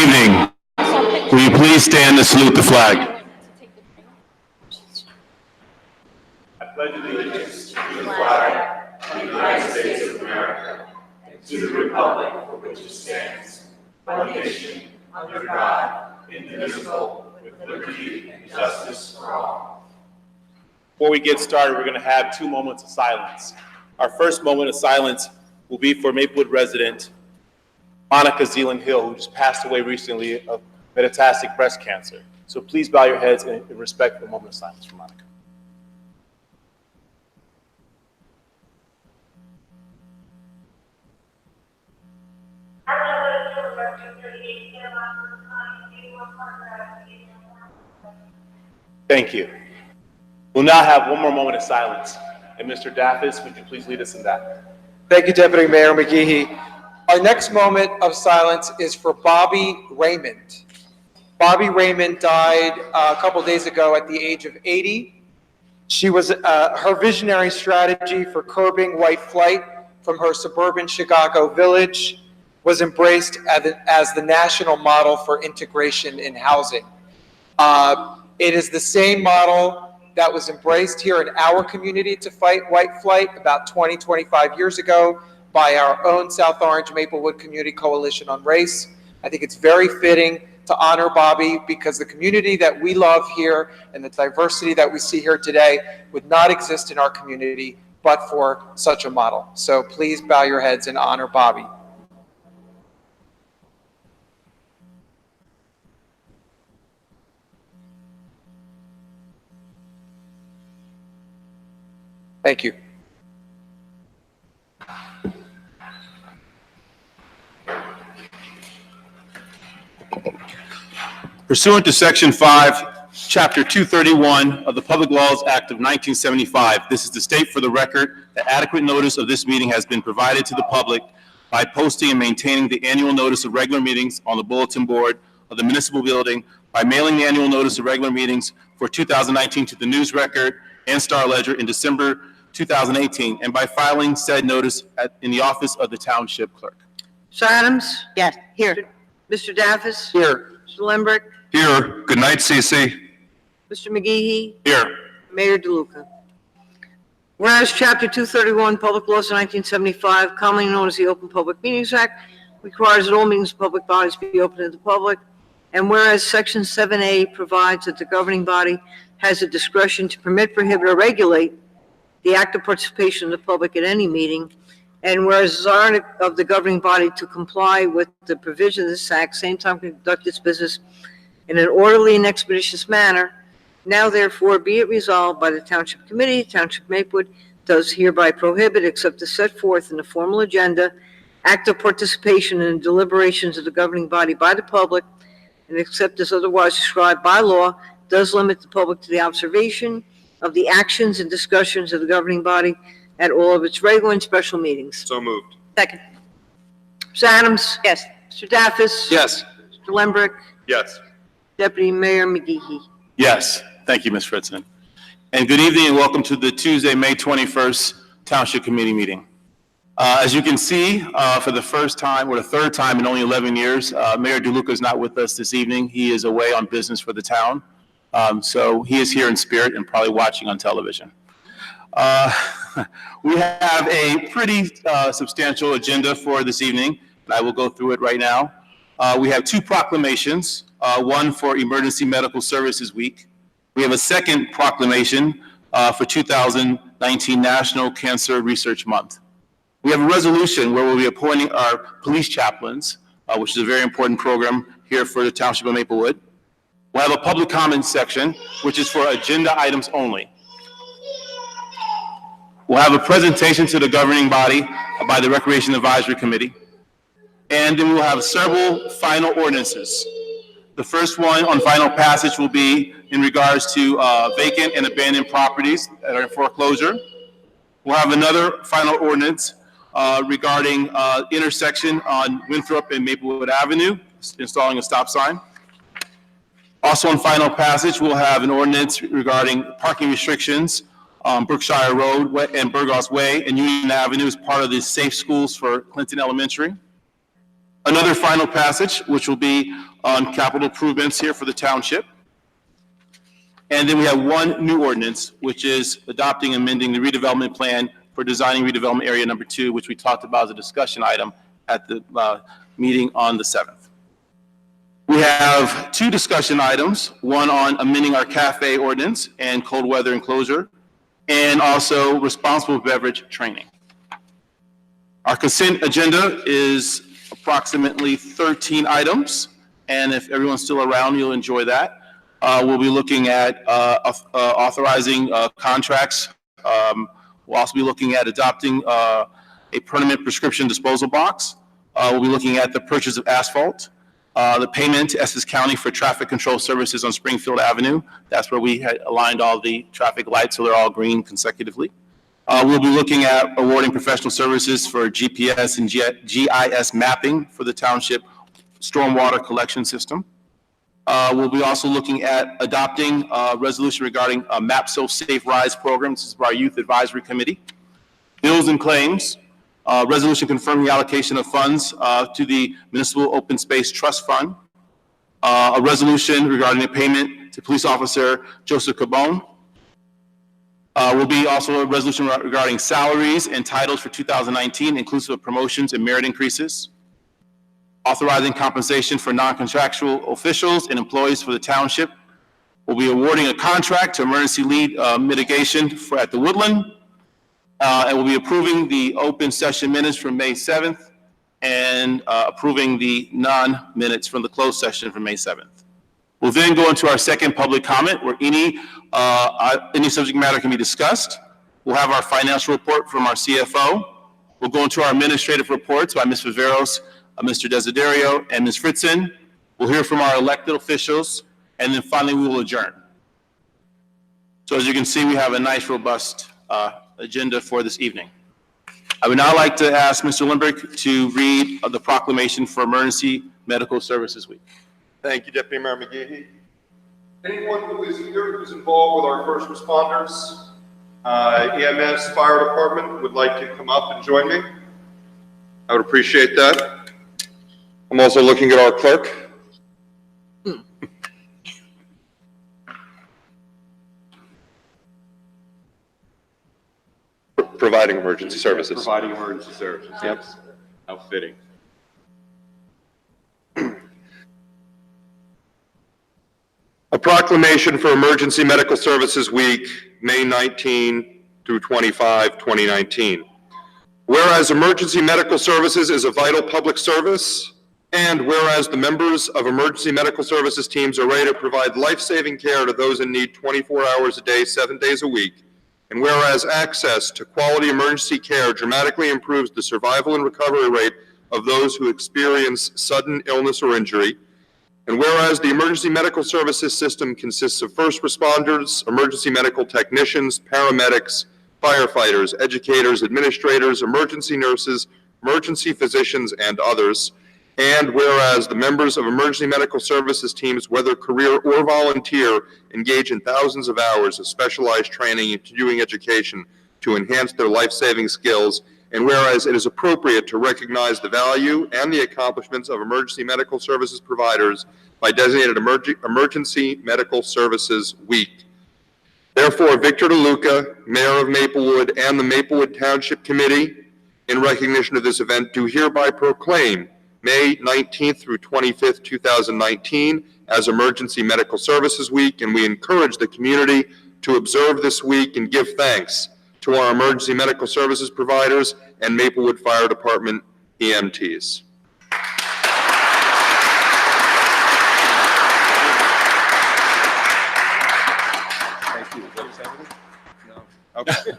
evening. Will you please stand to salute the flag? I pledge allegiance to the flag of the United States of America and to the republic for which it stands, one nation, under God, indivisible, with liberty and justice for all. Before we get started, we're going to have 2 moments of silence. Our first moment of silence will be for Maplewood resident Monica Zealand-Hill, who just passed away recently of metastatic breast cancer. So please bow your heads in respect for a moment of silence for Monica. Thank you. We'll now have 1 more moment of silence. And Mr. Daffis, would you please lead us in that? Thank you, Deputy Mayor McGehee. Our next moment of silence is for Bobby Raymond. Bobby Raymond died a couple days ago at the age of 80. She was her visionary strategy for curbing white flight from her suburban Chicago village was embraced as the national model for integration in housing. It is the same model that was embraced here in our community to fight white flight about 20, 25 years ago by our own South Orange Maplewood Community Coalition on Race. I think it's very fitting to honor Bobby because the community that we love here and the diversity that we see here today would not exist in our community but for such a model. So please bow your heads and honor Bobby. Thank you. Pursuant to Section 5, Chapter 231 of the Public Laws Act of 1975, this is to state for the record that adequate notice of this meeting has been provided to the public by posting and maintaining the annual notice of regular meetings on the bulletin board of the municipal building, by mailing the annual notice of regular meetings for 2019 to the News Record and Star Ledger in December 2018, and by filing said notice in the office of the Township Clerk. Mr. Adams? Yes, here. Mr. Daffis? Here. Mr. Lembrick? Here. Good night, CC. Mr. McGehee? Here. Mayor DeLuca. Whereas Chapter 231, Public Laws of 1975, commonly known as the Open Public Meetings Act, requires that all meetings of public bodies be open to the public, and whereas Section 7A provides that the governing body has the discretion to permit, prohibit, or regulate the active participation of the public at any meeting, and whereas the desire of the governing body to comply with the provisions of this act, same time conduct its business in an orderly and expeditious manner, now therefore be it resolved by the Township Committee, Township Maplewood does hereby prohibit, except as set forth in the formal agenda, active participation in the deliberations of the governing body by the public, and except as otherwise described by law, does limit the public to the observation of the actions and discussions of the governing body at all of its regular and special meetings. So moved. Second. Mr. Adams? Yes. Mr. Daffis? Yes. Mr. Lembrick? Yes. Deputy Mayor McGehee? Yes. Thank you, Ms. Fritzen. And good evening and welcome to the Tuesday, May 21st Township Committee meeting. As you can see, for the first time or the third time in only 11 years, Mayor DeLuca is not with us this evening. He is away on business for the town. So he is here in spirit and probably watching on television. We have a pretty substantial agenda for this evening, and I will go through it right now. We have 2 proclamations, one for Emergency Medical Services Week. We have a second proclamation for 2019 National Cancer Research Month. We have a resolution where we'll be appointing our police chaplains, which is a very important program here for the Township of Maplewood. We'll have a public comments section, which is for agenda items only. We'll have a presentation to the governing body by the Recreation Advisory Committee. And then we'll have several final ordinances. The first one on final passage will be in regards to vacant and abandoned properties that are in foreclosure. We'll have another final ordinance regarding intersection on Winthrop and Maplewood Avenue, installing a stop sign. Also on final passage, we'll have an ordinance regarding parking restrictions on Brookshire Road and Burgos Way and Union Avenue as part of the Safe Schools for Clinton Elementary. Another final passage, which will be on capital improvements here for the township. And then we have one new ordinance, which is adopting and amending the redevelopment plan for designing redevelopment area number 2, which we talked about as a discussion item at the meeting on the 7th. We have 2 discussion items, one on amending our cafe ordinance and cold weather enclosure, and also responsible beverage training. Our consent agenda is approximately 13 items, and if everyone's still around, you'll enjoy that. We'll be looking at authorizing contracts. We'll also be looking at adopting a permanent prescription disposal box. We'll be looking at the purchase of asphalt, the payment to Essex County for traffic control services on Springfield Avenue. That's where we had aligned all the traffic lights so they're all green consecutively. We'll be looking at awarding professional services for GPS and GIS mapping for the township stormwater collection system. We'll be also looking at adopting a resolution regarding a MAPSO Safe Rise program. This is for our Youth Advisory Committee. Bills and claims, resolution confirming the allocation of funds to the Municipal Open Space Trust Fund. A resolution regarding a payment to Police Officer Joseph Cabone. Will be also a resolution regarding salaries and titles for 2019, inclusive of promotions and merit increases. Authorizing compensation for non-contractual officials and employees for the township. We'll be awarding a contract to emergency lead mitigation at the Woodland. And we'll be approving the open session minutes from May 7th and approving the non-minutes from the closed session from May 7th. We'll then go into our second public comment where any subject matter can be discussed. We'll have our financial report from our CFO. We'll go into our administrative reports by Ms. Viveros, Mr. Desiderio, and Ms. Fritzen. We'll hear from our elected officials, and then finally we will adjourn. So as you can see, we have a nice, robust agenda for this evening. I would now like to ask Mr. Lindbergh to read the proclamation for Emergency Medical Services Week. Thank you, Deputy Mayor McGehee. Anyone who is here who's involved with our first responders, EMS, fire department, would like to come up and join me, I would appreciate that. I'm also looking at our clerk. Providing emergency services. Providing emergency services. Yep. How fitting. A proclamation for Emergency Medical Services Week, May 19 through 25, 2019. Whereas emergency medical services is a vital public service, and whereas the members of emergency medical services teams are ready to provide life-saving care to those in need 24 hours a day, 7 days a week, and whereas access to quality emergency care dramatically improves the survival and recovery rate of those who experience sudden illness or injury, and whereas the emergency medical services system consists of first responders, emergency medical technicians, paramedics, firefighters, educators, administrators, emergency nurses, emergency physicians, and others, and whereas the members of emergency medical services teams, whether career or volunteer, engage in thousands of hours of specialized training and continuing education to enhance their life-saving skills, and whereas it is appropriate to recognize the value and the accomplishments of emergency medical services providers by designated Emergency Medical Services Week. Therefore, Victor DeLuca, Mayor of Maplewood, and the Maplewood Township Committee, in recognition of this event, do hereby proclaim May 19th through 25th, 2019 as Emergency Medical Services Week, and we encourage the community to observe this week and give thanks to our emergency medical services providers and Maplewood Fire Department EMTs. Thank you. No. Okay.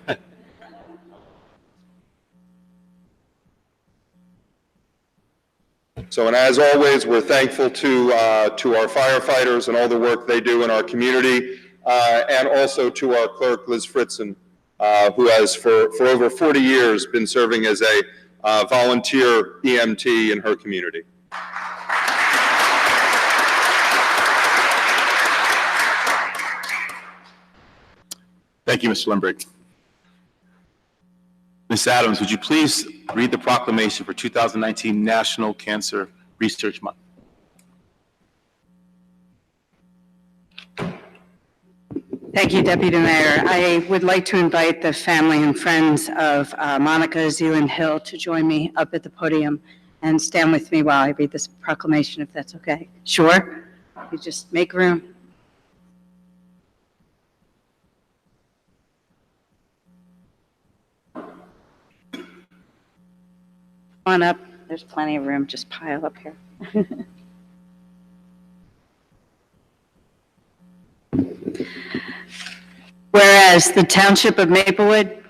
So, and as always, we're thankful to our firefighters and all the work they do in our community, and also to our clerk, Liz Fritzen, who has for over 40 years been serving as a volunteer EMT in her community. Thank you, Mr. Lindbergh. Ms. Adams, would you please read the proclamation for 2019 National Cancer Research Month? Thank you, Deputy Mayor. I would like to invite the family and friends of Monica Zealand Hill to join me up at the podium and stand with me while I read this proclamation, if that's okay. Sure? You just make room. Come on up. There's plenty of room. Just pile up here. Whereas the Township of Maplewood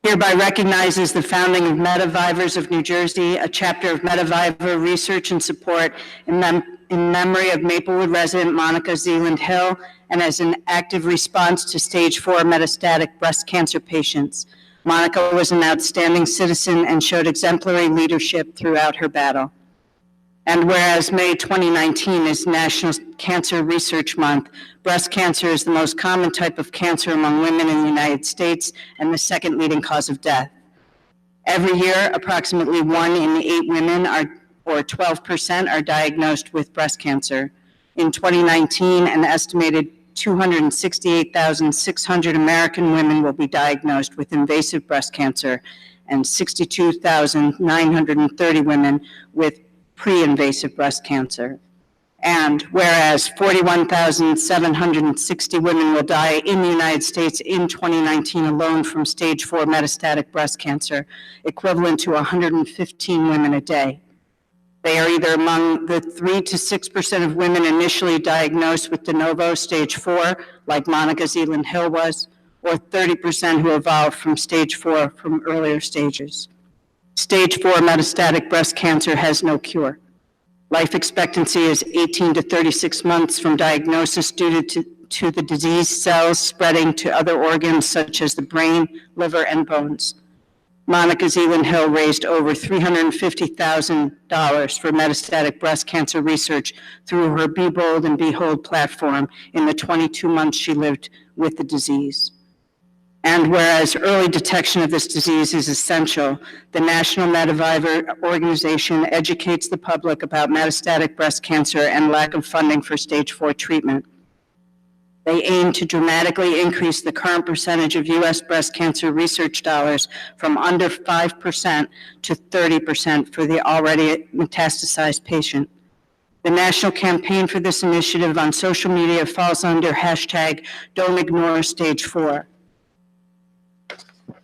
hereby recognizes the founding of Medivivers of New Jersey, a chapter of Mediviver research and support in memory of Maplewood resident Monica Zealand Hill, and as an active response to stage 4 metastatic breast cancer patients. Monica was an outstanding citizen and showed exemplary leadership throughout her battle. And whereas May 2019 is National Cancer Research Month, breast cancer is the most common type of cancer among women in the United States and the second leading cause of death. Every year, approximately 1 in 8 women or 12% are diagnosed with breast cancer. In 2019, an estimated 268,600 American women will be diagnosed with invasive breast cancer and 62,930 women with pre-invasive breast cancer. And whereas 41,760 women will die in the United States in 2019 alone from stage 4 metastatic breast cancer, equivalent to 115 women a day. They are either among the 3 to 6% of women initially diagnosed with de novo stage 4, like Monica Zealand Hill was, or 30% who evolved from stage 4 from earlier stages. Stage 4 metastatic breast cancer has no cure. Life expectancy is 18 to 36 months from diagnosis due to the disease cells spreading to other organs such as the brain, liver, and bones. Monica Zealand Hill raised over $350,000 for metastatic breast cancer research through her Be Bold and Behold platform in the 22 months she lived with the disease. And whereas early detection of this disease is essential, the National Mediviver Organization educates the public about metastatic breast cancer and lack of funding for stage 4 treatment. They aim to dramatically increase the current percentage of U.S. breast cancer research dollars from under 5% to 30% for the already metastasized patient. The national campaign for this initiative on social media falls under hashtag Don't Ignore Stage 4.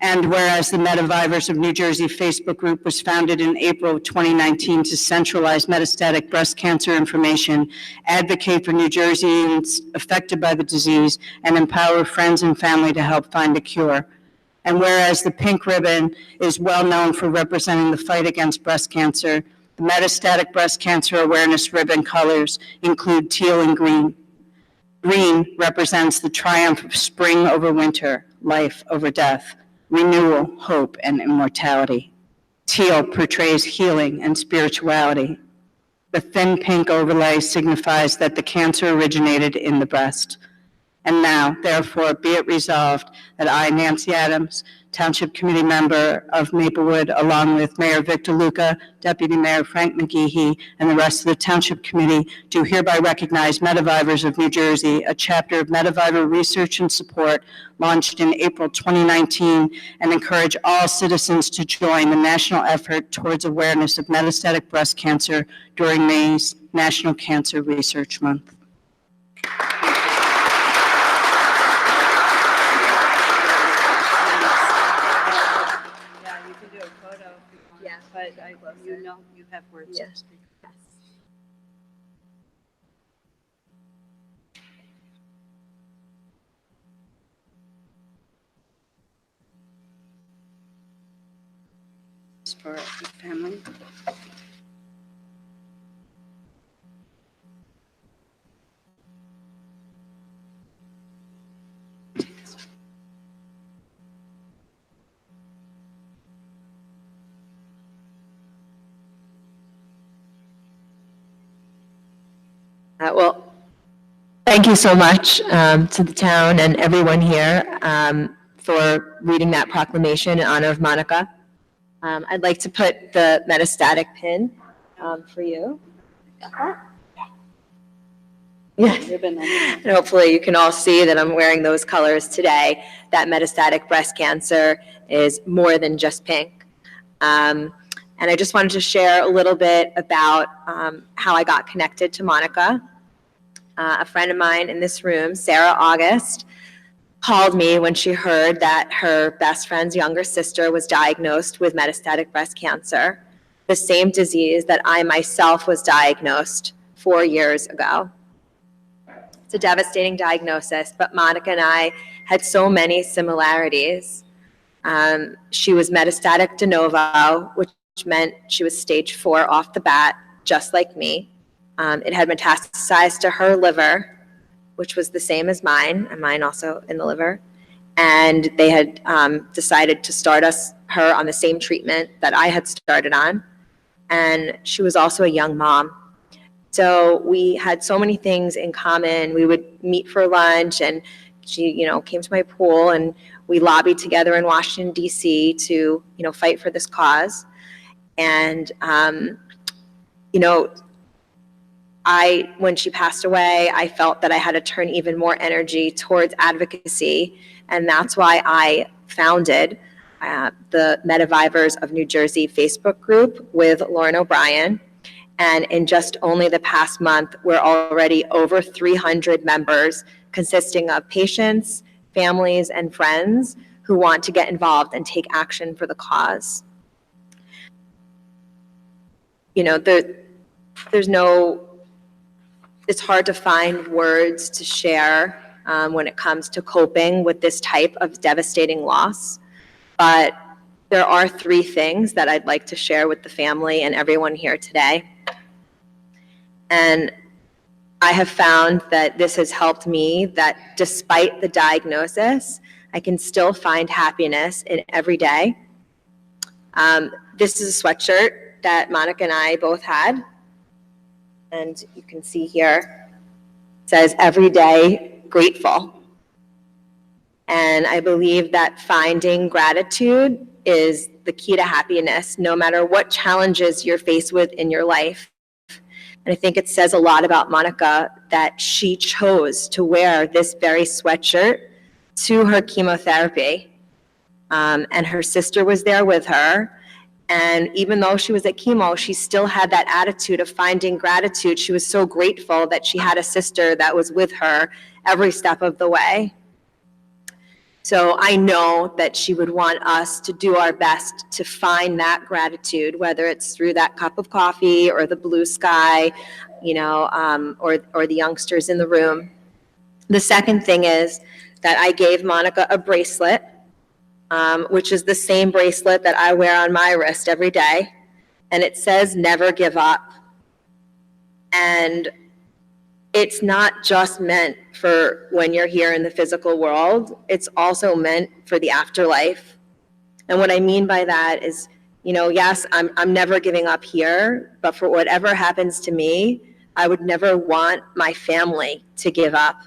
And whereas the Medivivers of New Jersey Facebook group was founded in April of 2019 to centralize metastatic breast cancer information, advocate for New Jerseyans affected by the disease, and empower friends and family to help find a cure. And whereas the pink ribbon is well known for representing the fight against breast cancer, the metastatic breast cancer awareness ribbon colors include teal and green. Green represents the triumph of spring over winter, life over death, renewal, hope, and immortality. Teal portrays healing and spirituality. The thin pink overlay signifies that the cancer originated in the breast. And now, therefore, be it resolved that I, Nancy Adams, Township Committee member of Maplewood, along with Mayor Victor Luca, Deputy Mayor Frank McGeehee, and the rest of the Township Committee, do hereby recognize Medivivers of New Jersey, a chapter of Mediviver research and support launched in April 2019, and encourage all citizens to join the national effort towards awareness of metastatic breast cancer during May's National Cancer Research Month. But you know you have words. Yes. For the family. Well, thank you so much to the town and everyone here for reading that proclamation in honor of Monica. I'd like to put the metastatic pin for you. Got that? Yes. And hopefully you can all see that I'm wearing those colors today, that metastatic breast cancer is more than just pink. And I just wanted to share a little bit about how I got connected to Monica. A friend of mine in this room, Sarah August, called me when she heard that her best friend's younger sister was diagnosed with metastatic breast cancer, the same disease that I myself was diagnosed 4 years ago. It's a devastating diagnosis, but Monica and I had so many similarities. She was metastatic de novo, which meant she was stage 4 off the bat, just like me. It had metastasized to her liver, which was the same as mine, and mine also in the liver. And they had decided to start her on the same treatment that I had started on. And she was also a young mom. So we had so many things in common. We would meet for lunch, and she, came to my pool, and we lobbied together in Washington, D.C. to, fight for this cause. And, when she passed away, I felt that I had to turn even more energy towards advocacy, and that's why I founded the Metavivors of New Jersey Facebook group with Lauren O'Brien. And in just only the past month, we're already over 300 members, consisting of patients, families, and friends who want to get involved and take action for the cause. It's hard to find words to share when it comes to coping with this type of devastating loss. But there are 3 things that I'd like to share with the family and everyone here today. And I have found that this has helped me, that despite the diagnosis, I can still find happiness in every day. This is a sweatshirt that Monica and I both had. And you can see here, it says, "Every day grateful." And I believe that finding gratitude is the key to happiness, no matter what challenges you're faced with in your life. And I think it says a lot about Monica that she chose to wear this very sweatshirt to her chemotherapy. And her sister was there with her. And even though she was at chemo, she still had that attitude of finding gratitude. She was so grateful that she had a sister that was with her every step of the way. So I know that she would want us to do our best to find that gratitude, whether it's through that cup of coffee or the blue sky, or the youngsters in the room. The second thing is that I gave Monica a bracelet, which is the same bracelet that I wear on my wrist every day. And it says, "Never give up." And it's not just meant for when you're here in the physical world, it's also meant for the afterlife. And what I mean by that is, yes, I'm never giving up here, but for whatever happens to me, I would never want my family to give up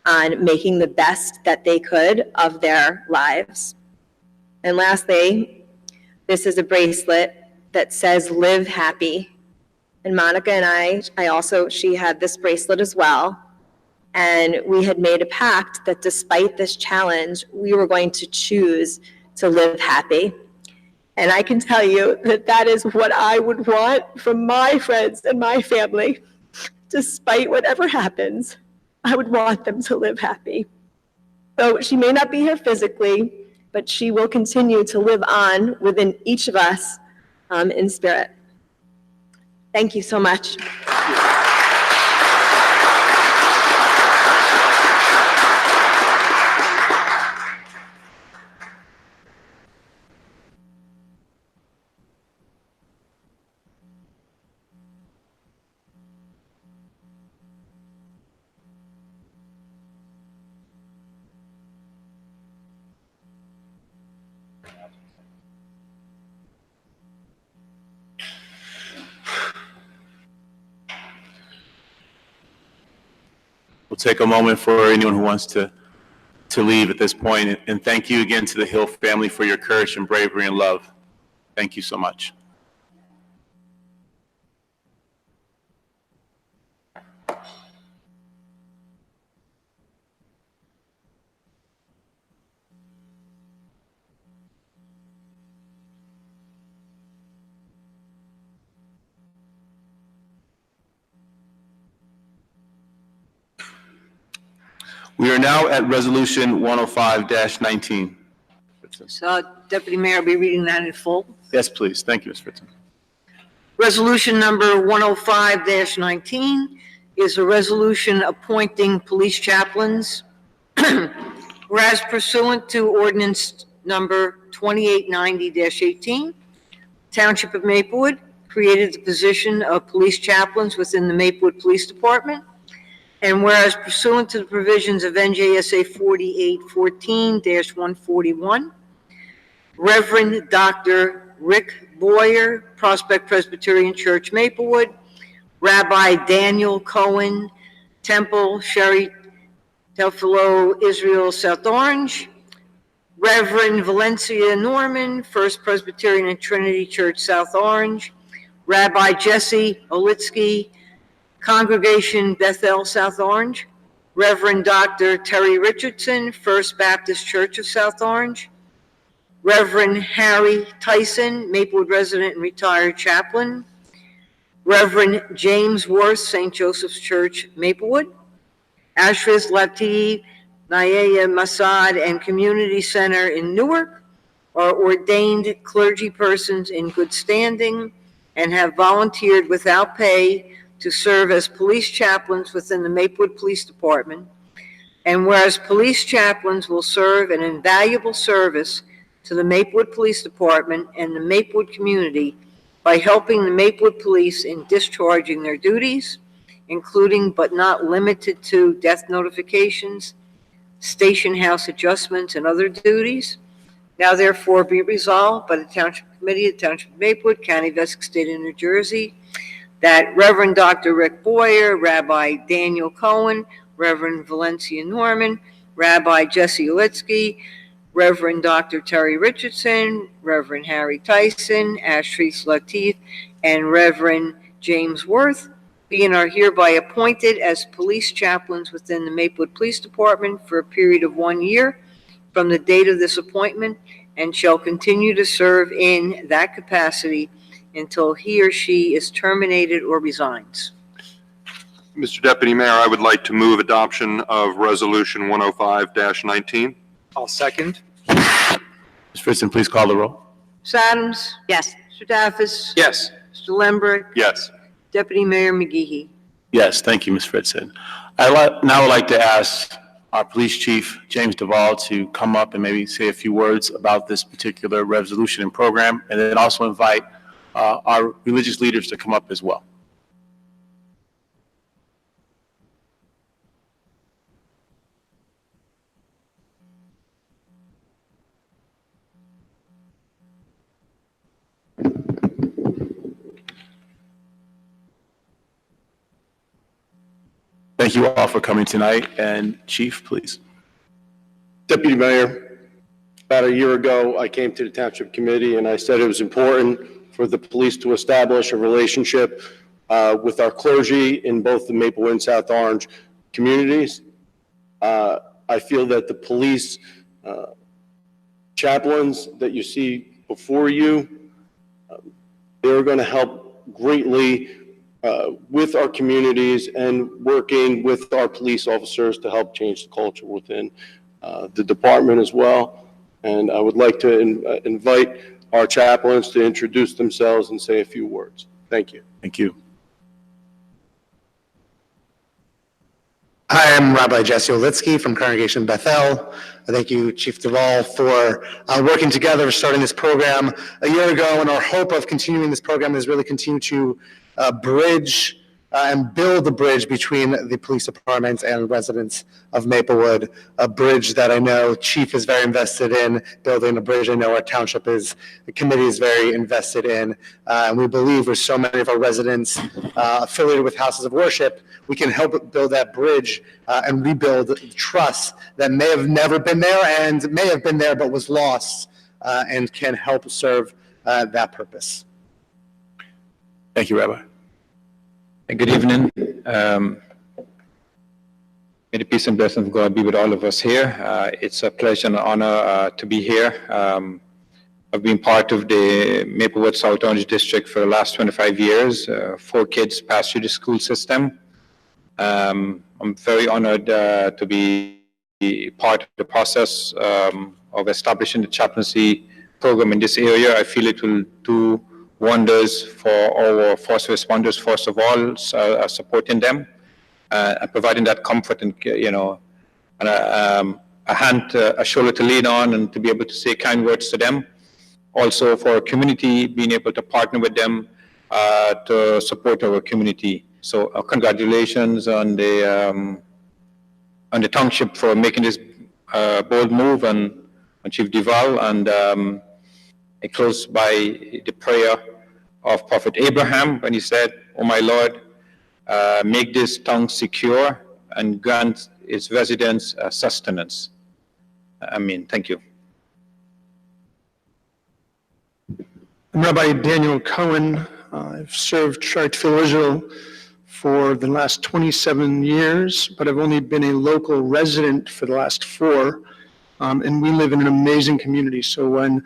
on making the best that they could of their lives. And lastly, this is a bracelet that says, "Live happy." And Monica and she had this bracelet as well. And we had made a pact that despite this challenge, we were going to choose to live happy. And I can tell you that that is what I would want from my friends and my family. Despite whatever happens, I would want them to live happy. So she may not be here physically, but she will continue to live on within each of us in spirit. Thank you so much. We'll take a moment for anyone who wants to leave at this point. And thank you again to the Hill family for your courage and bravery and love. Thank you so much. We are now at Resolution 105-19. So Deputy Mayor will be reading that in full. Yes, please. Thank you, Ms. Fritzen. Resolution number 105-19 is a resolution appointing police chaplains. Whereas pursuant to ordinance number 2890-18, Township of Maplewood created the position of police chaplains within the Maplewood Police Department. And whereas pursuant to the provisions of NJSA 4814-141, Reverend Dr. Rick Boyer, Prospect Presbyterian Church, Maplewood, Rabbi Daniel Cohen, Temple Sherry Telfilo, Israel, South Orange, Reverend Valencia Norman, First Presbyterian and Trinity Church, South Orange, Rabbi Jesse Olitsky, Congregation Bethel, South Orange, Reverend Dr. Terry Richardson, First Baptist Church of South Orange, Reverend Harry Tyson, Maplewood resident and retired chaplain, Reverend James Worth, St. Joseph's Church, Maplewood, Ashriz Latif, Nayaya Masad, and Community Center in Newark are ordained clergy persons in good standing and have volunteered without pay to serve as police chaplains within the Maplewood Police Department. And whereas police chaplains will serve an invaluable service to the Maplewood Police Department and the Maplewood community by helping the Maplewood Police in discharging their duties, including but not limited to death notifications, station house adjustments, and other duties. Now therefore be resolved by the Township Committee of the Township of Maplewood, County of Essex, State of New Jersey, that Reverend Dr. Rick Boyer, Rabbi Daniel Cohen, Reverend Valencia Norman, Rabbi Jesse Olitsky, Reverend Dr. Terry Richardson, Reverend Harry Tyson, Ashriz Latif, and Reverend James Worth be and are hereby appointed as police chaplains within the Maplewood Police Department for a period of 1 year from the date of this appointment, and shall continue to serve in that capacity until he or she is terminated or resigns. Mr. Deputy Mayor, I would like to move adoption of Resolution 105-19. I'll second. Ms. Fritzen, please call the roll. Ms. Adams? Yes. Mr. Daffis? Yes. Mr. Lembrecht? Yes. Deputy Mayor McGehee? Yes, thank you, Ms. Fritzen. Now would like to ask our Police Chief, James Duvall, to come up and maybe say a few words about this particular resolution and program, and then also invite our religious leaders to come up as well. Thank you all for coming tonight, and Chief, please. Deputy Mayor, about a year ago, I came to the Township Committee and I said it was important for the police to establish a relationship with our clergy in both the Maplewood and South Orange communities. I feel that the police chaplains that you see before you, they're going to help greatly with our communities and working with our police officers to help change the culture within the department as well. And I would like to invite our chaplains to introduce themselves and say a few words. Thank you. Thank you. Hi, I'm Rabbi Jesse Olitsky from Congregation Bethel. Thank you, Chief Duvall, for working together, starting this program a year ago. And our hope of continuing this program is really continue to bridge and build a bridge between the police department and residents of Maplewood, a bridge that I know Chief is very invested in, building a bridge I know our township is, the committee is very invested in, and we believe with so many of our residents affiliated with houses of worship, we can help build that bridge and rebuild trust that may have never been there and may have been there but was lost, and can help serve that purpose. Thank you, Rabbi. Good evening. May the peace and blessing of God be with all of us here. It's a pleasure and honor to be here. I've been part of the Maplewood South Orange District for the last 25 years. 4 kids passed through the school system. I'm very honored to be part of the process of establishing the chaplaincy program in this area. I feel it will do wonders for our first responders, first of all, supporting them and providing that comfort and, and a hand, a shoulder to lean on and to be able to say kind words to them. Also for our community, being able to partner with them to support our community. So congratulations on the township for making this bold move and Chief Duval, and I close by the prayer of Prophet Abraham when he said, "Oh my Lord, make this town secure and grant its residents sustenance." Amen. Thank you. I'm Rabbi Daniel Cohen. I've served Charlottesville, Israel for the last 27 years, but I've only been a local resident for the last 4. And we live in an amazing community. So when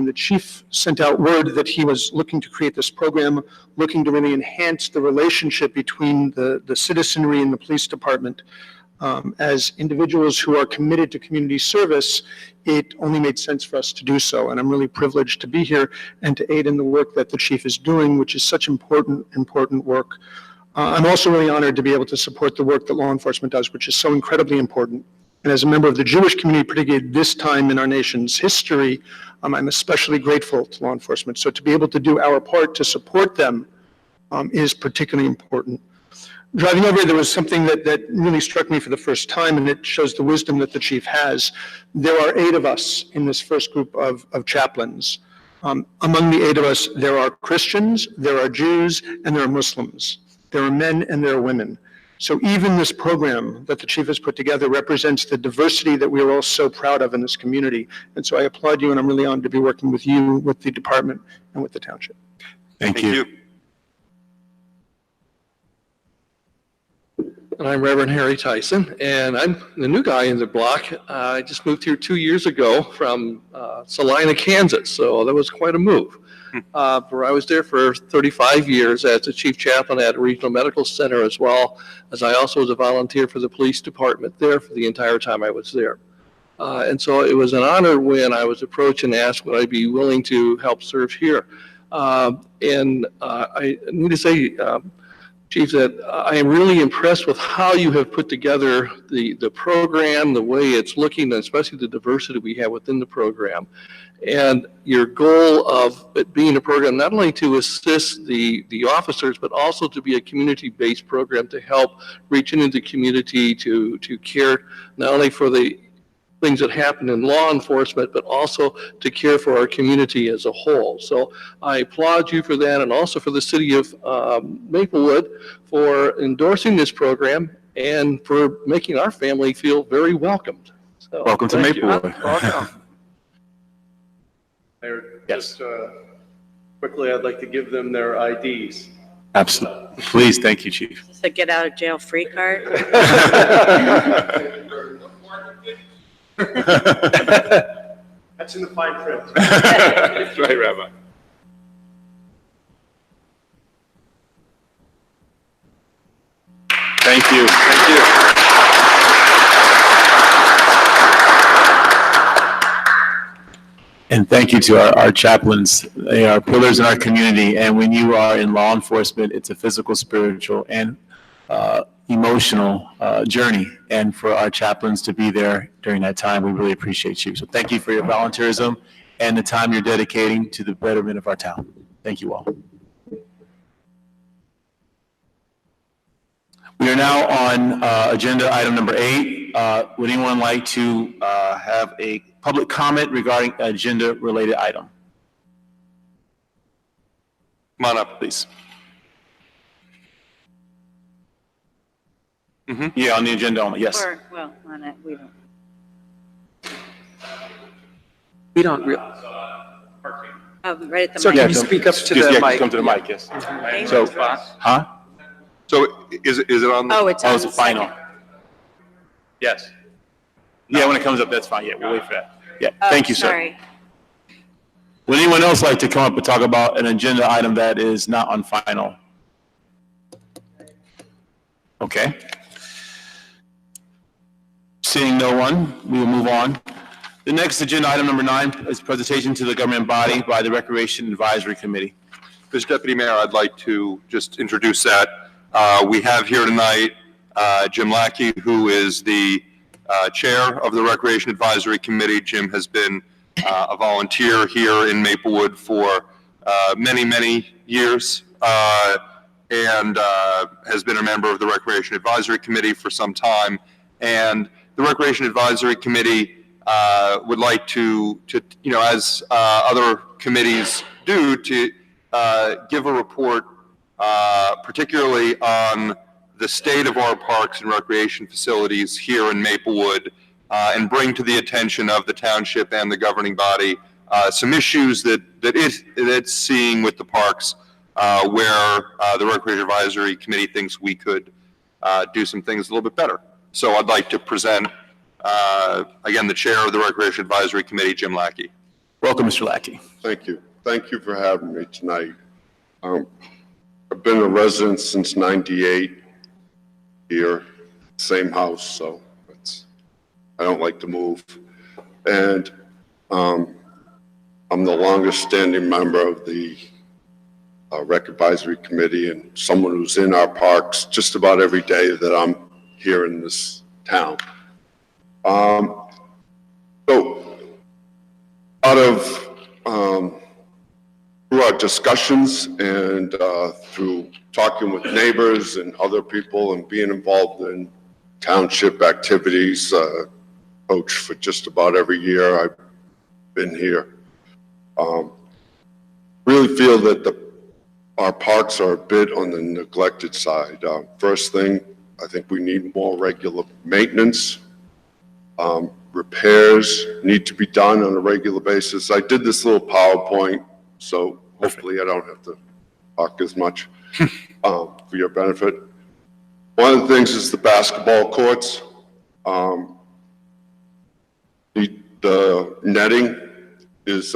the chief sent out word that he was looking to create this program, looking to really enhance the relationship between the citizenry and the police department, as individuals who are committed to community service, it only made sense for us to do so. And I'm really privileged to be here and to aid in the work that the chief is doing, which is such important work. I'm also really honored to be able to support the work that law enforcement does, which is so incredibly important. And as a member of the Jewish community, particularly this time in our nation's history, I'm especially grateful to law enforcement. So to be able to do our part to support them is particularly important. Driving over, there was something that really struck me for the first time, and it shows the wisdom that the chief has. There are 8 of us in this first group of chaplains. Among the 8 of us, there are Christians, there are Jews, and there are Muslims. There are men and there are women. So even this program that the chief has put together represents the diversity that we are all so proud of in this community. And so I applaud you, and I'm really honored to be working with you, with the department, and with the township. Thank you. And I'm Reverend Harry Tyson, and I'm the new guy in the block. I just moved here 2 years ago from Salina, Kansas, so that was quite a move. Where I was there for 35 years as the chief chaplain at a regional medical center, as well as I also was a volunteer for the police department there for the entire time I was there. And so it was an honor when I was approached and asked would I be willing to help serve here. And I need to say, Chief, that I am really impressed with how you have put together the program, the way it's looking, and especially the diversity we have within the program. And your goal of it being a program not only to assist the officers, but also to be a community-based program to help reach into the community to care not only for the things that happen in law enforcement, but also to care for our community as a whole. So I applaud you for that, and also for the city of Maplewood for endorsing this program and for making our family feel very welcomed. So, Welcome to thank you. Maplewood. Welcome. Mayor, Yes. just quickly, I'd like to give them their IDs. Absolutely. Please, thank you, Chief. It's a get out of jail free card. That's in the fine print. That's right, Rabbi. Thank you. Thank you. And thank you to our chaplains. They are pillars in our community. And when you are in law enforcement, it's a physical, spiritual, and emotional journey. And for our chaplains to be there during that time, we really appreciate you. So thank you for your volunteerism and the time you're dedicating to the betterment of our town. Thank you all. We are now on agenda item number 8. Would anyone like to have a public comment regarding agenda-related item? Come on up, please. Yeah, on the agenda only, yes. Or, well, on it, we don't. We don't really. Right at the So mic. can you speak up to the mic? Come to the mic, yes. Okay. So, huh? So is it on the? Oh, it's Oh, on it's the a final. second. Yes. Yeah, when it comes up, that's fine. Yeah, we'll wait for that. Yeah, thank you, sir. Sorry. Would anyone else like to come up and talk about an agenda item that is not on final? Okay. Seeing no one, we will move on. The next agenda item, number 9, is presentation to the governing body by the Recreation Advisory Committee. Mr. Deputy Mayor, I'd like to just introduce that. We have here tonight Jim Lackey, who is the chair of the Recreation Advisory Committee. Jim has been a volunteer here in Maplewood for many, many years and has been a member of the Recreation Advisory Committee for some time. And the Recreation Advisory Committee would like to as other committees do, to give a report particularly on the state of our parks and recreation facilities here in Maplewood, and bring to the attention of the township and the governing body some issues that it's seeing with the parks, where the Recreation Advisory Committee thinks we could do some things a little bit better. So I'd like to present, again, the chair of the Recreation Advisory Committee, Jim Lackey. Welcome, Mr. Lackey. Thank you. Thank you for having me tonight. I've been a resident since '98 here, same house, so I don't like to move. And I'm the longest standing member of the Rec Advisory Committee and someone who's in our parks just about every day that I'm here in this town. So out of through our discussions and through talking with neighbors and other people and being involved in township activities, coach for just about every year I've been here. Really feel that our parks are a bit on the neglected side. First thing, I think we need more regular maintenance. Repairs need to be done on a regular basis. I did this little PowerPoint, so hopefully I don't have to talk as much for your benefit. One of the things is the basketball courts. The netting is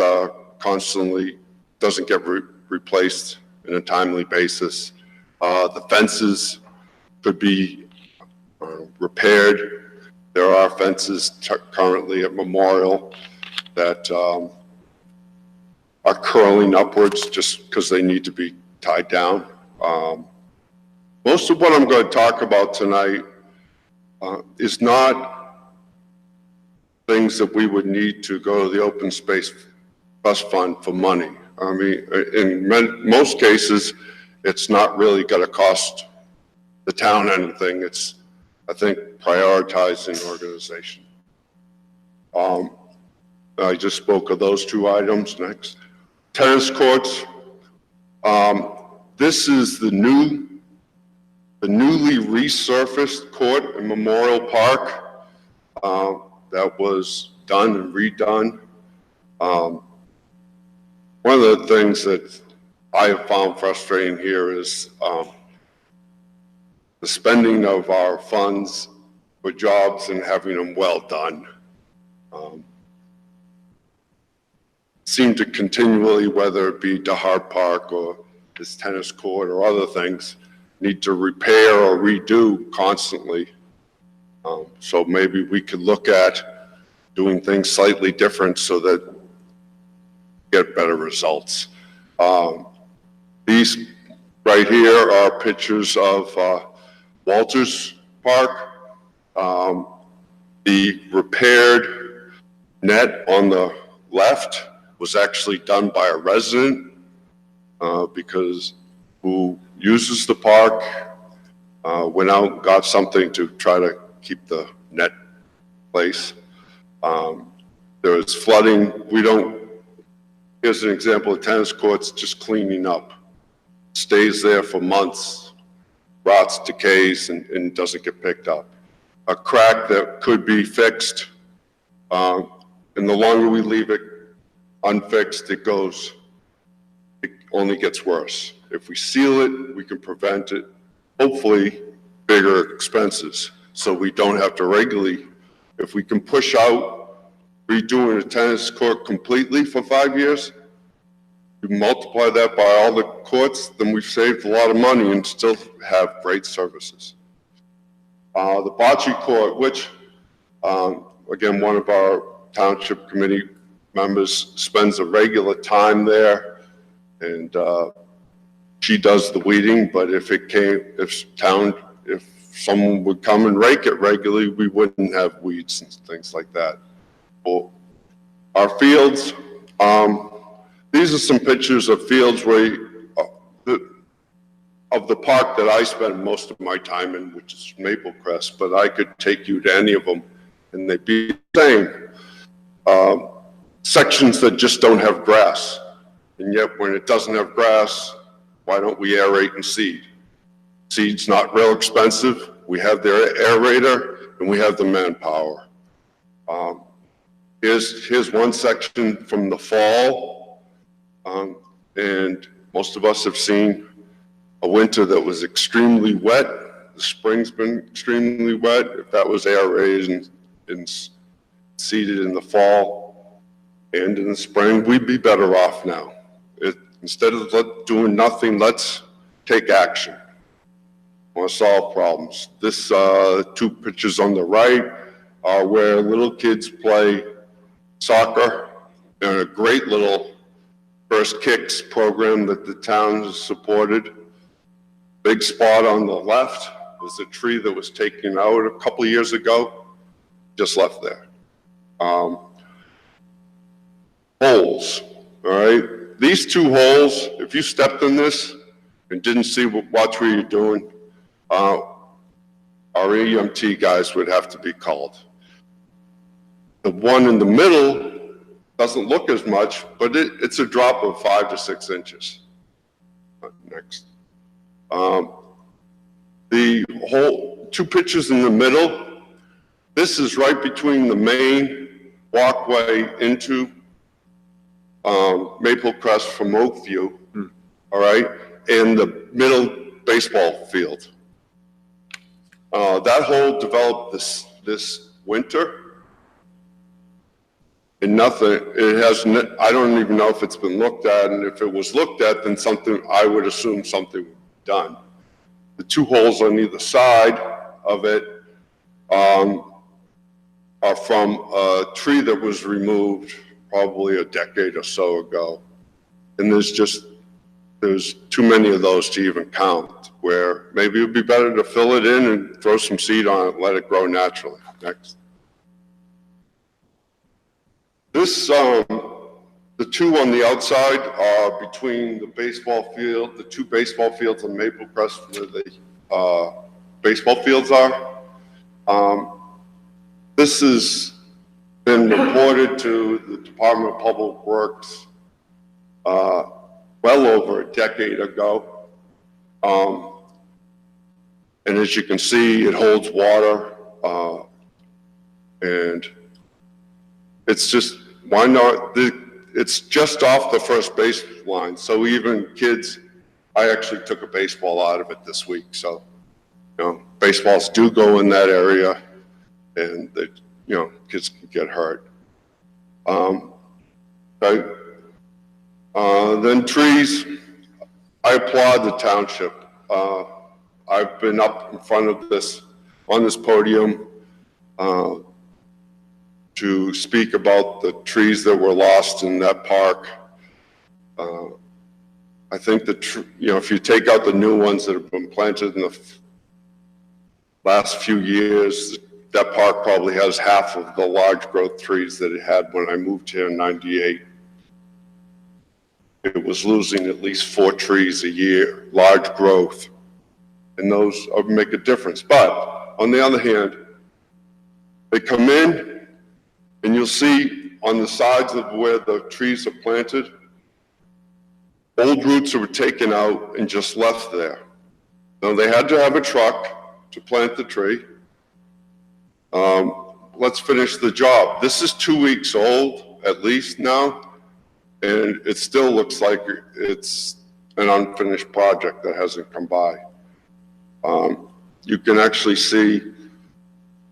constantly, doesn't get replaced in a timely basis. The fences could be repaired. There are fences currently at Memorial that are curling upwards just because they need to be tied down. Most of what I'm going to talk about tonight is not things that we would need to go to the open space trust fund for money. I mean, in most cases, it's not really going to cost the town anything. It's, I think, prioritizing organization. I just spoke of those two items. Next, tennis courts. This is the newly resurfaced court in Memorial Park that was done and redone. One of the things that I have found frustrating here is the spending of our funds for jobs and having them well done. Seem to continually, whether it be DeHart Park or this tennis court or other things, need to repair or redo constantly. So maybe we could look at doing things slightly different so that we get better results. These right here are pictures of Walters Park. The repaired net on the left was actually done by a resident because who uses the park went out and got something to try to keep the net in place. There was flooding. Here's an example of tennis courts just cleaning up. Stays there for months, rots, decays, and doesn't get picked up. A crack that could be fixed, and the longer we leave it unfixed, it only gets worse. If we seal it, we can prevent it, hopefully bigger expenses, so we don't have to regularly, if we can push out redoing a tennis court completely for 5 years, you multiply that by all the courts, then we've saved a lot of money and still have great services. The bocce court, which Again, one of our township committee members spends a regular time there, and she does the weeding, but if someone would come and rake it regularly, we wouldn't have weeds and things like that. Well, our fields, these are some pictures of fields where of the park that I spend most of my time in, which is Maple Crest, but I could take you to any of them and they'd be the same. Sections that just don't have grass. And yet when it doesn't have grass, why don't we aerate and seed? Seed's not real expensive. We have the aerator and we have the manpower. Here's one section from the fall. And most of us have seen a winter that was extremely wet. The spring's been extremely wet. If that was aerated and seeded in the fall and in the spring, we'd be better off now. Instead of doing nothing, let's take action. I want to solve problems. This two pictures on the right are where little kids play soccer in a great little First Kicks program that the town has supported. Big spot on the left was a tree that was taken out a couple of years ago, just left there. Holes, all right? These two holes, if you stepped in this and didn't see watch what you're doing, our EMT guys would have to be called. The one in the middle doesn't look as much, but it's a drop of 5 to 6 inches. Next. The whole two pictures in the middle, this is right between the main walkway into Maple Crest from Oakview, all right, and the middle baseball field. That hole developed this winter, and nothing, it hasn't, I don't even know if it's been looked at, and if it was looked at, then I would assume something was done. The two holes on either side of it are from a tree that was removed probably a decade or so ago. And there's too many of those to even count, where maybe it would be better to fill it in and throw some seed on it and let it grow naturally. Next. This, the two on the outside are between the baseball field, the two baseball fields on Maple Crest where the baseball fields are. This has been reported to the Department of Public Works well over a decade ago. And as you can see, it holds water, and it's just, why not? It's just off the first base line. So even kids, I actually took a baseball out of it this week. So, baseballs do go in that area, and they, kids can get hurt. Okay. Then trees, I applaud the township. I've been up in front of on this podium to speak about the trees that were lost in that park. I think if you take out the new ones that have been planted in the last few years, that park probably has half of the large growth trees that it had when I moved here in '98. It was losing at least 4 trees a year, large growth, and those make a difference. But on the other hand, they come in, and you'll see on the sides of where the trees are planted, old roots were taken out and just left there. Now, they had to have a truck to plant the tree. Let's finish the job. This is 2 weeks old, at least now, and it still looks like it's an unfinished project that hasn't come by. You can actually see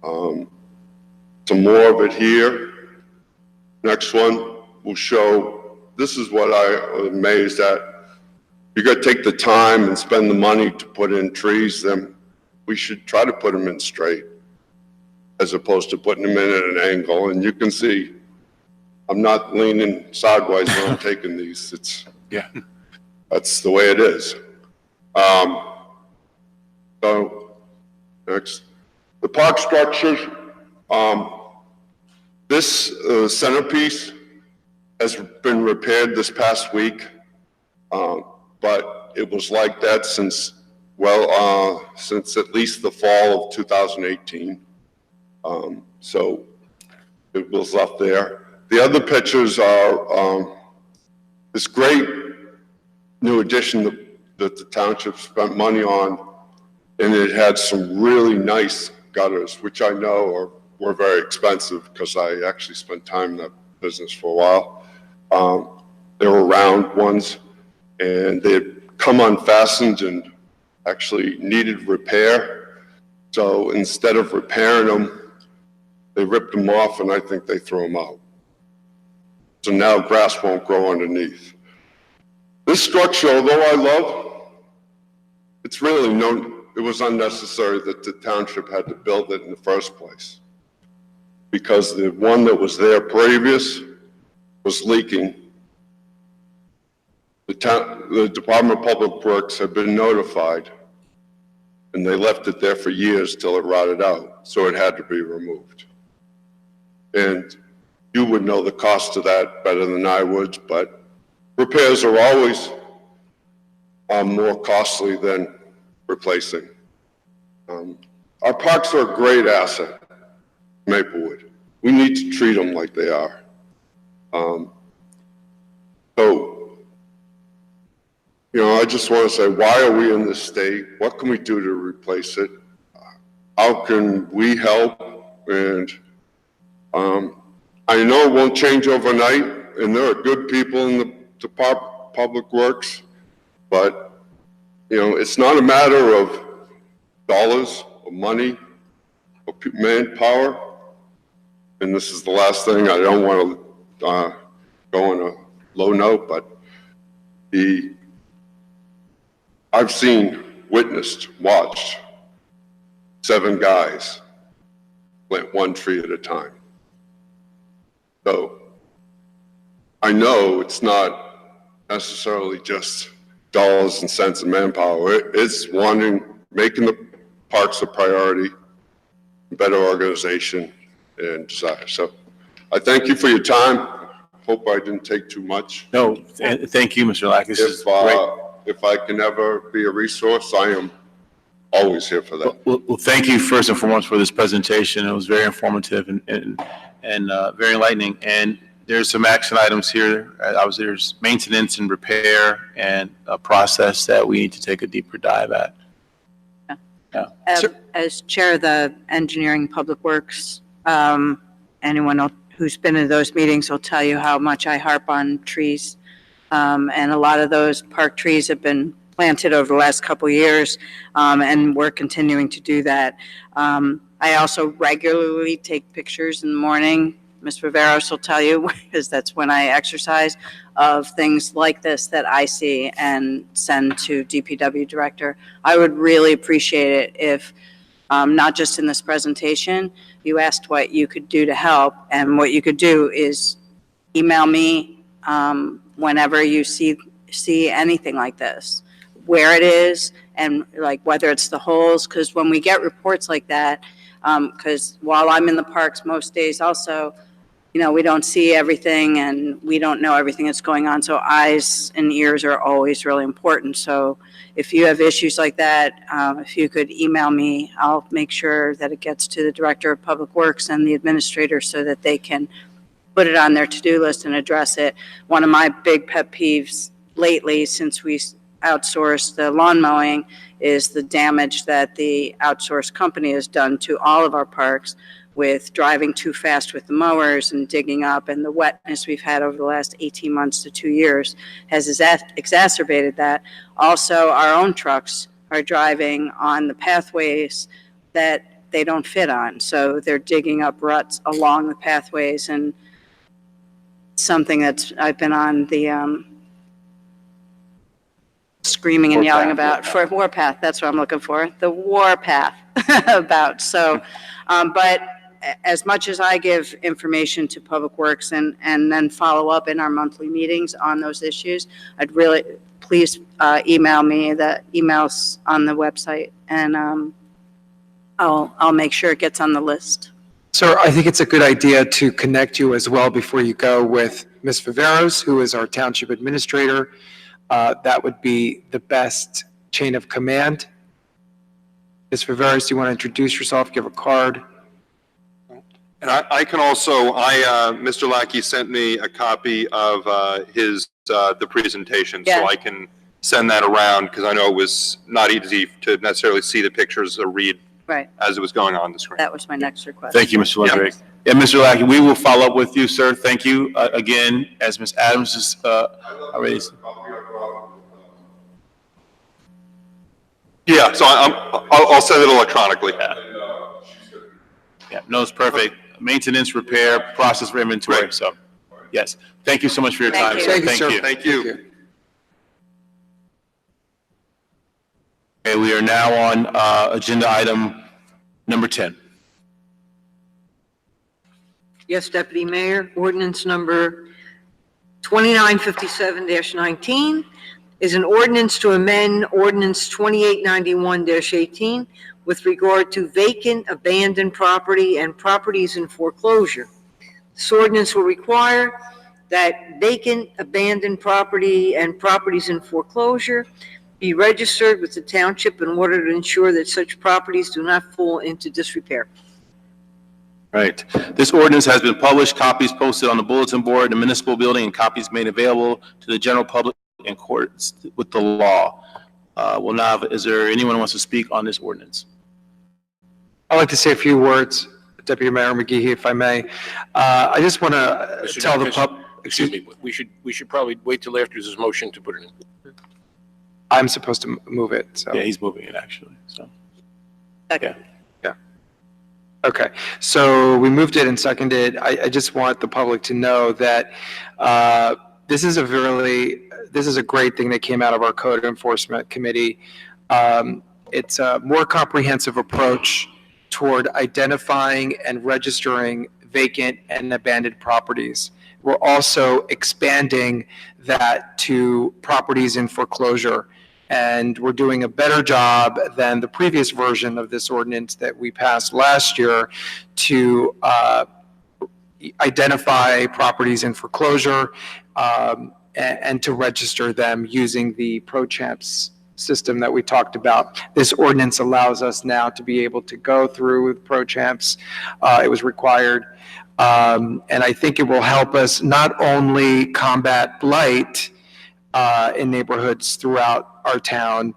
some more of it here. Next one will show, this is what I was amazed at. You got to take the time and spend the money to put in trees, then we should try to put them in straight. as opposed to putting them in at an angle. And you can see, I'm not leaning sideways when I'm taking these. Yeah. That's the way it is. So next, the park structures. This centerpiece has been repaired this past week, but it was like that since at least the fall of 2018. So it was left there. The other pictures are this great new addition that the township spent money on, and it had some really nice gutters, which I know were very expensive because I actually spent time in that business for a while. They were round ones, and they had come unfastened and actually needed repair. So instead of repairing them, they ripped them off, and I think they threw them out. So now grass won't grow underneath. This structure, although I love, it's really it was unnecessary that the township had to build it in the first place, because the one that was there previous was leaking. The Department of Public Works had been notified, and they left it there for years till it rotted out, so it had to be removed. And you would know the cost of that better than I would, but repairs are always more costly than replacing. Our parks are a great asset, Maplewood. We need to treat them like they are. I just want to say, why are we in this state? What can we do to replace it? How can we help? And I know it won't change overnight, and there are good people in the Department of Public Works, but it's not a matter of dollars or money or manpower. And this is the last thing. I don't want to go on a low note, but I've witnessed, watched 7 guys plant one tree at a time. So I know it's not necessarily just dollars and cents and manpower. It's making the parks a priority, better organization and desire. So I thank you for your time. Hope I didn't take too much. No, thank you, Mr. Lack. This is great. If I can ever be a resource, I am always here for that. Well, thank you first and foremost for this presentation. It was very informative and very enlightening. And there's some action items here. There's maintenance and repair and a process that we need to take a deeper dive at. Yeah. As chair of the Engineering Public Works, anyone who's been in those meetings will tell you how much I harp on trees. And a lot of those park trees have been planted over the last couple of years, and we're continuing to do that. I also regularly take pictures in the morning. Ms. Viveros will tell you, because that's when I exercise, of things like this that I see and send to DPW director. I would really appreciate it if, not just in this presentation, you asked what you could do to help, and what you could do is email me whenever you see anything like this, where it is, and like whether it's the holes, because when we get reports like that, because while I'm in the parks most days also, we don't see everything and we don't know everything that's going on. So eyes and ears are always really important. So if you have issues like that, if you could email me, I'll make sure that it gets to the Director of Public Works and the administrator so that they can put it on their to-do list and address it. One of my big pet peeves lately, since we outsourced the lawn mowing, is the damage that the outsourced company has done to all of our parks with driving too fast with the mowers and digging up, and the wetness we've had over the last 18 months to 2 years has exacerbated that. Also, our own trucks are driving on the pathways that they don't fit on, so they're digging up ruts along the pathways, and something that's I've been on the screaming and yelling about for Warpath. That's what I'm looking for, the Warpath about. So, but as much as I give information to Public Works and then follow up in our monthly meetings on those issues, I'd really, please email me the emails on the website, and I'll make sure it gets on the list. Sir, I think it's a good idea to connect you as well before you go with Ms. Viveros, who is our Township Administrator. That would be the best chain of command. Ms. Viveros, do you want to introduce yourself, give a card? And I can also, Mr. Lackey sent me a copy of the presentation, so Yeah. I can send that around, because I know it was not easy to necessarily see the pictures or read Right. as it was going on the screen. That was my next request. Thank you, Mr. Lundberg. Yeah, Mr. Lackey, we will follow up with you, sir. Thank you. Again, as Ms. Adams is already. Yeah, so I'll send it electronically. Yeah, no, it's perfect. Maintenance, repair, process for inventory, Right. so, yes. Thank you so much for your time, Thank sir. you. Thank you, sir. Thank you. Okay, we are now on agenda item number 10. Yes, Deputy Mayor, ordinance number 2957-19 is an ordinance to amend ordinance 2891-18 with regard to vacant, abandoned property and properties in foreclosure. This ordinance will require that vacant, abandoned property and properties in foreclosure be registered with the township in order to ensure that such properties do not fall into disrepair. Right. This ordinance has been published, copies posted on the bulletin board in the municipal building, and copies made available to the general public in accordance with the law. Well, now, is there anyone who wants to speak on this ordinance? I'd like to say a few words, Deputy Mayor McGehee, if I may. I just want to tell the public. Excuse me, we should probably wait till after this motion to put it in. I'm supposed to move it, so. Yeah, he's moving it, actually, so. Second. Okay, so we moved it and seconded. I just want the public to know that this is a great thing that came out of our Code Enforcement Committee. It's a more comprehensive approach toward identifying and registering vacant and abandoned properties. We're also expanding that to properties in foreclosure. And we're doing a better job than the previous version of this ordinance that we passed last year to identify properties in foreclosure and to register them using the ProChamps system that we talked about. This ordinance allows us now to be able to go through with ProChamps. It was required. And I think it will help us not only combat blight in neighborhoods throughout our town,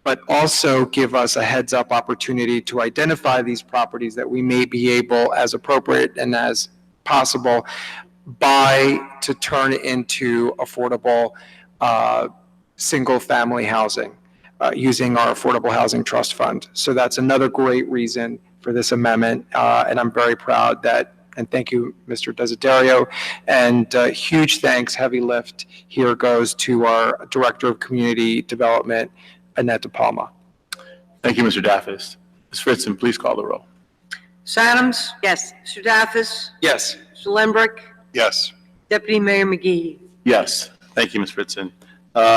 but also give us a heads-up opportunity to identify these properties that we may be able, as appropriate and as possible, buy to turn into affordable single-family housing using our Affordable Housing Trust Fund. So that's another great reason for this amendment, and I'm very proud that. And thank you, Mr. Desiderio. And huge thanks, heavy lift here goes to our Director of Community Development, Annette DePalma. Thank you, Mr. Daffis. Ms. Fritzen, please call the roll. Ms. Adams? Yes. Mr. Daffis? Yes. Mr. Lembrecht? Yes. Deputy Mayor McGehee? Yes. Thank you, Ms. Fritzen.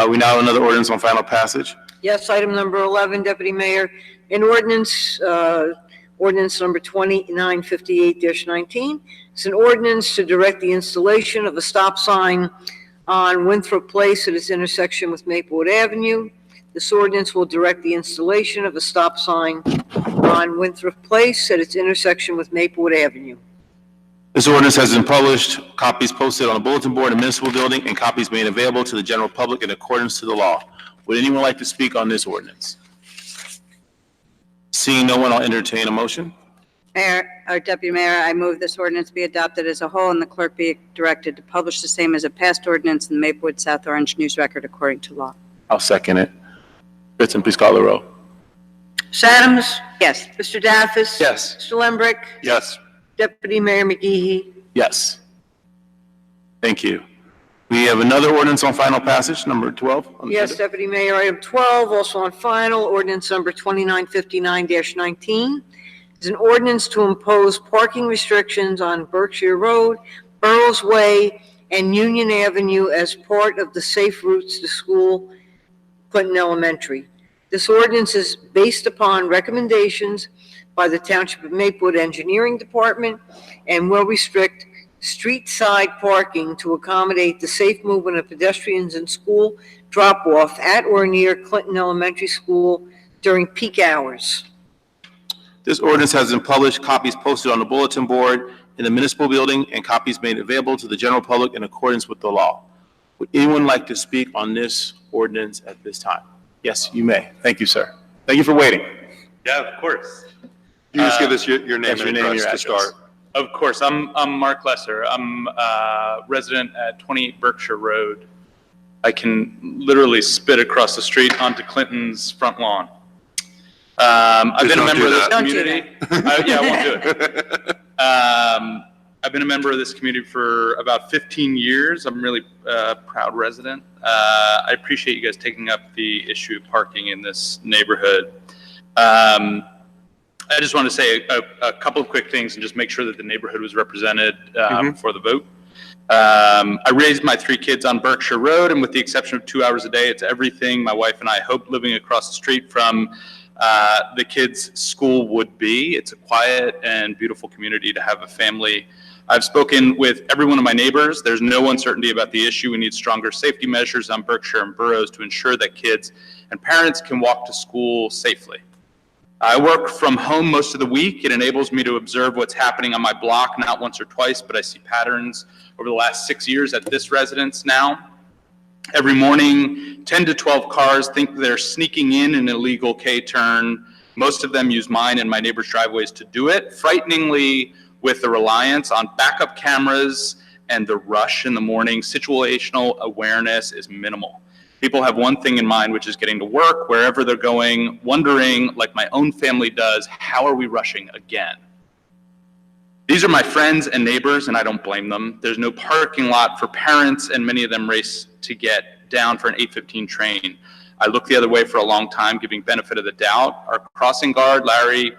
We now have another ordinance on final passage. Yes, item number 11, Deputy Mayor. In ordinance number 2958-19. It's an ordinance to direct the installation of a stop sign on Winthrop Place at its intersection with Maplewood Avenue. This ordinance will direct the installation of a stop sign on Winthrop Place at its intersection with Maplewood Avenue. This ordinance has been published, copies posted on the bulletin board in the municipal building, and copies made available to the general public in accordance to the law. Would anyone like to speak on this ordinance? Seeing no one, I'll entertain a motion. Mayor, or Deputy Mayor, I move this ordinance be adopted as a whole and the clerk be directed to publish the same as a past ordinance in the Maplewood South Orange News Record according to law. I'll second it. Fritzen, please call the roll. Ms. Adams? Yes. Mr. Daffis? Yes. Mr. Lembrecht? Yes. Deputy Mayor McGehee? Yes. Thank you. We have another ordinance on final passage, number 12. on the Yes, agenda. Deputy Mayor, item 12, also on final, ordinance number 2959-19. It's an ordinance to impose parking restrictions on Berkshire Road, Burroughs Way, and Union Avenue as part of the Safe Routes to School, Clinton Elementary. This ordinance is based upon recommendations by the Township of Maplewood Engineering Department and will restrict street side parking to accommodate the safe movement of pedestrians and school drop-off at or near Clinton Elementary School during peak hours. This ordinance has been published, copies posted on the bulletin board in the municipal building, and copies made available to the general public in accordance with the law. Would anyone like to speak on this ordinance at this time? Yes, you may. Thank you, sir. Thank you for waiting. Yeah, of course. You just give us your name Yes, and your name and address to your address. start. Of course, I'm Mark Lesser. I'm a resident at 28 Berkshire Road. I can literally spit across the street onto Clinton's front lawn. I've been a member of this community. Yeah, I won't do it. I've been a member of this community for about 15 years. I'm really a proud resident. I appreciate you guys taking up the issue of parking in this neighborhood. I just want to say a couple of quick things and just make sure that the neighborhood was represented for the vote. I raised my 3 kids on Berkshire Road, and with the exception of 2 hours a day, it's everything my wife and I hoped living across the street from the kids' school would be. It's a quiet and beautiful community to have a family. I've spoken with every one of my neighbors. There's no uncertainty about the issue. We need stronger safety measures on Berkshire and Burroughs to ensure that kids and parents can walk to school safely. I work from home most of the week. It enables me to observe what's happening on my block, not once or twice, but I see patterns over the last 6 years at this residence now. Every morning, 10 to 12 cars think they're sneaking in an illegal K-turn. Most of them use mine and my neighbor's driveways to do it. Frighteningly, with the reliance on backup cameras and the rush in the morning, situational awareness is minimal. People have one thing in mind, which is getting to work, wherever they're going, wondering, like my own family does, how are we rushing again? These are my friends and neighbors, and I don't blame them. There's no parking lot for parents, and many of them race to get down for an 8:15 train. I looked the other way for a long time, giving benefit of the doubt. Our crossing guard, Larry,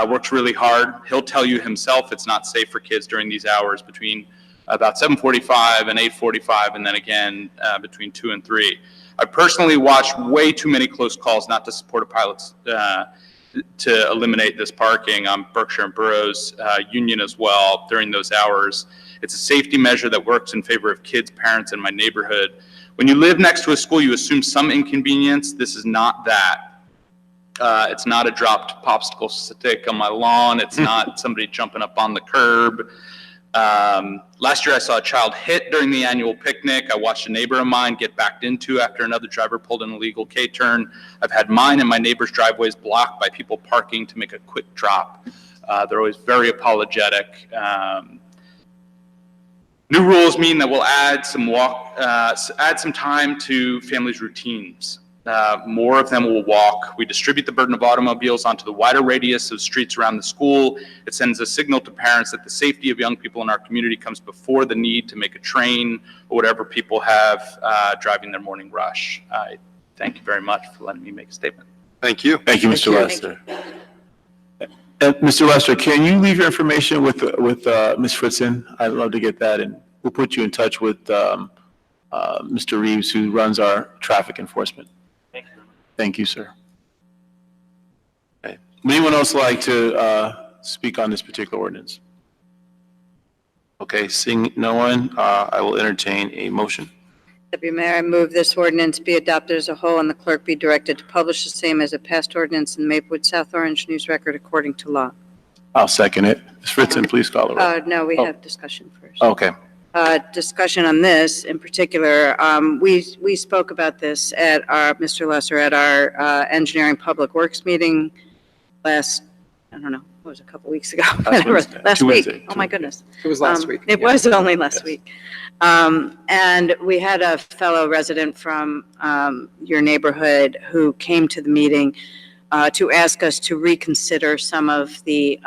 works really hard. He'll tell you himself it's not safe for kids during these hours between about 7:45 and 8:45, and then again between 2 and 3. I personally watched way too many close calls not to support a pilot's to eliminate this parking on Berkshire and Burroughs, Union as well during those hours. It's a safety measure that works in favor of kids, parents, and my neighborhood. When you live next to a school, you assume some inconvenience. This is not that. It's not a dropped popsicle stick on my lawn. It's not somebody jumping up on the curb. Last year I saw a child hit during the annual picnic. I watched a neighbor of mine get backed into after another driver pulled an illegal K-turn. I've had mine and my neighbor's driveways blocked by people parking to make a quick drop. They're always very apologetic. New rules mean that we'll add some time to families' routines. More of them will walk. We distribute the burden of automobiles onto the wider radius of streets around the school. It sends a signal to parents that the safety of young people in our community comes before the need to make a train or whatever people have driving their morning rush. I thank you very much for letting me make a statement. Thank you. Thank you, Mr. Lester. Mr. Lester, can you leave your information with Ms. Fritzen? I'd love to get that, and we'll put you in touch with Mr. Reeves, who runs our traffic enforcement. Thank you, sir. Okay. Would anyone else like to speak on this particular ordinance? Okay, seeing no one, I will entertain a motion. Deputy Mayor, I move this ordinance be adopted as a whole and the clerk be directed to publish the same as a passed ordinance in the Maplewood South Orange News Record according to law. I'll second it. Ms. Fritzen, please call the roll. No, we have discussion first. Okay. Discussion on this in particular. We spoke about this at Mr. Lesser, at our Engineering Public Works meeting last, I don't know, what was it, a couple weeks ago? Last week. Oh my goodness. It was last week. It was only last week. And we had a fellow resident from your neighborhood who came to the meeting to ask us to reconsider some of the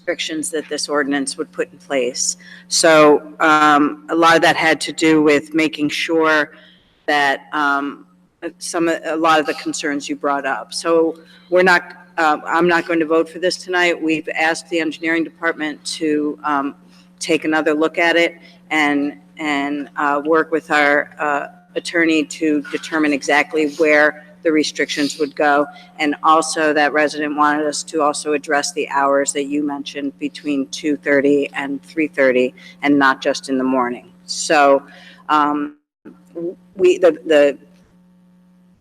restrictions that this ordinance would put in place. So a lot of that had to do with making sure that a lot of the concerns you brought up. So we're not I'm not going to vote for this tonight. We've asked the engineering department to take another look at it and work with our attorney to determine exactly where the restrictions would go. And also that resident wanted us to also address the hours that you mentioned between 2:30 and 3:30 and not just in the morning. So we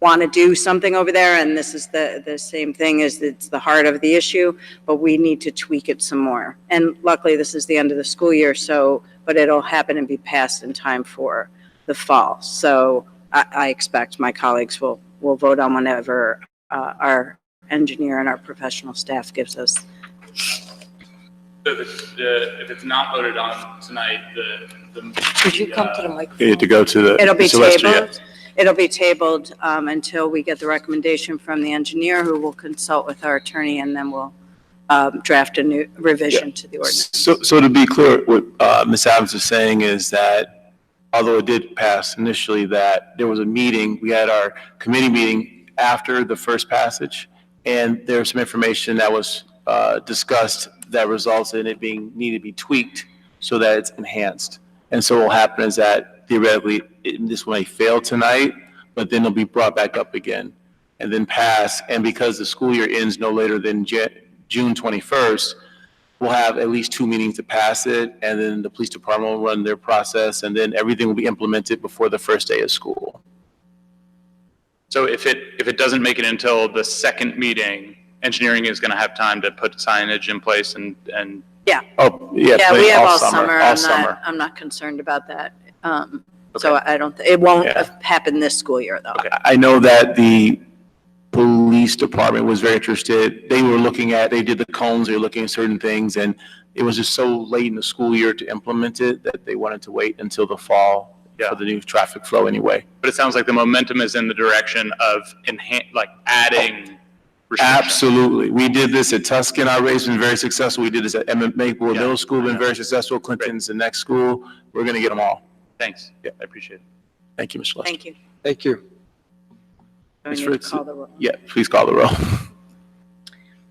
want to do something over there, and this is the same thing, as it's the heart of the issue, but we need to tweak it some more. And luckily, this is the end of the school year, so, but it'll happen and be passed in time for the fall. So I expect my colleagues will vote on whenever our engineer and our professional staff gives us. So if it's not voted on tonight, Could you come to the microphone? You need to go to the. It'll be Sylvester, yeah. tabled. It'll be tabled until we get the recommendation from the engineer, who will consult with our attorney, and then we'll draft a new revision to the ordinance. So to be clear, what Ms. Adams is saying is that although it did pass initially, that there was a meeting, we had our committee meeting after the first passage, and there was some information that was discussed that results in it being needed to be tweaked so that it's enhanced. And so what will happen is that theoretically, this may fail tonight, but then it'll be brought back up again and then pass. And because the school year ends no later than June 21st, we'll have at least 2 meetings to pass it, and then the police department will run their process, and then everything will be implemented before the first day of school. So if it doesn't make it until the second meeting, engineering is going to have time to put signage in place and Yeah. Oh, yeah. Yeah, we have all summer. All summer. I'm not concerned about that. So I don't, it won't happen this school year, though. I know that the police department was very interested. They were looking at, they did the cones, they were looking at certain things, and it was just so late in the school year to implement it that they wanted to wait until the fall for the new traffic flow anyway. But it sounds like the momentum is in the direction of adding restrictions. Absolutely. We did this at Tuscan, our race been very successful. We did this at Maplewood Middle School, been very successful. Clinton's the next school. We're going to get them all. Thanks. Yeah, I appreciate it. Thank you, Mr. Lester. Thank you. Thank you. We Ms. need to Fritz? call the roll. Yeah, please call the roll.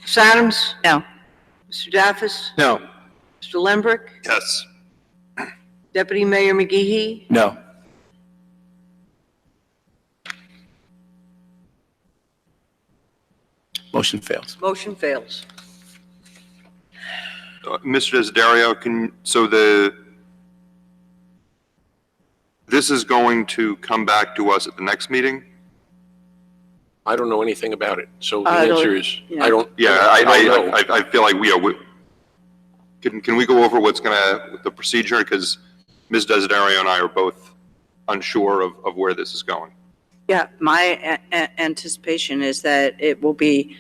Ms. Adams? No. Mr. Daffis? No. Mr. Lembrick? Yes. Deputy Mayor McGehee? No. Motion fails. Motion fails. Mr. Desiderio, this is going to come back to us at the next meeting? I don't know anything about it, so the I don't- answer is, yeah. I don't. Yeah, I don't know. I feel like can we go over the procedure? Because Ms. Desiderio and I are both unsure of where this is going. Yeah, my anticipation is that it will be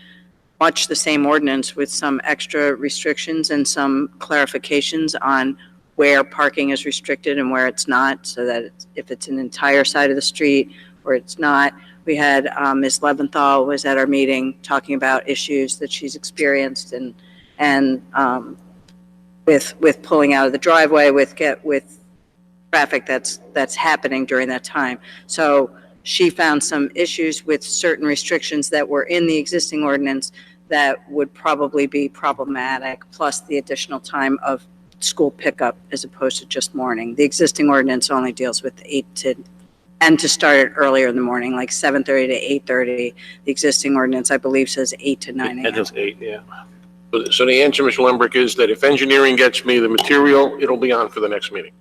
much the same ordinance with some extra restrictions and some clarifications on where parking is restricted and where it's not, so that if it's an entire side of the street or it's not. We had Ms. Leventhal was at our meeting talking about issues that she's experienced and with pulling out of the driveway, with traffic that's happening during that time. So she found some issues with certain restrictions that were in the existing ordinance that would probably be problematic, plus the additional time of school pickup as opposed to just morning. The existing ordinance only deals with 8 to start it earlier in the morning, like 7:30 to 8:30. The existing ordinance, I believe, says 8 to 9 It a.m. was 8, yeah. So the answer, Mr. Lembrick, is that if engineering gets me the material, it'll be on for the next meeting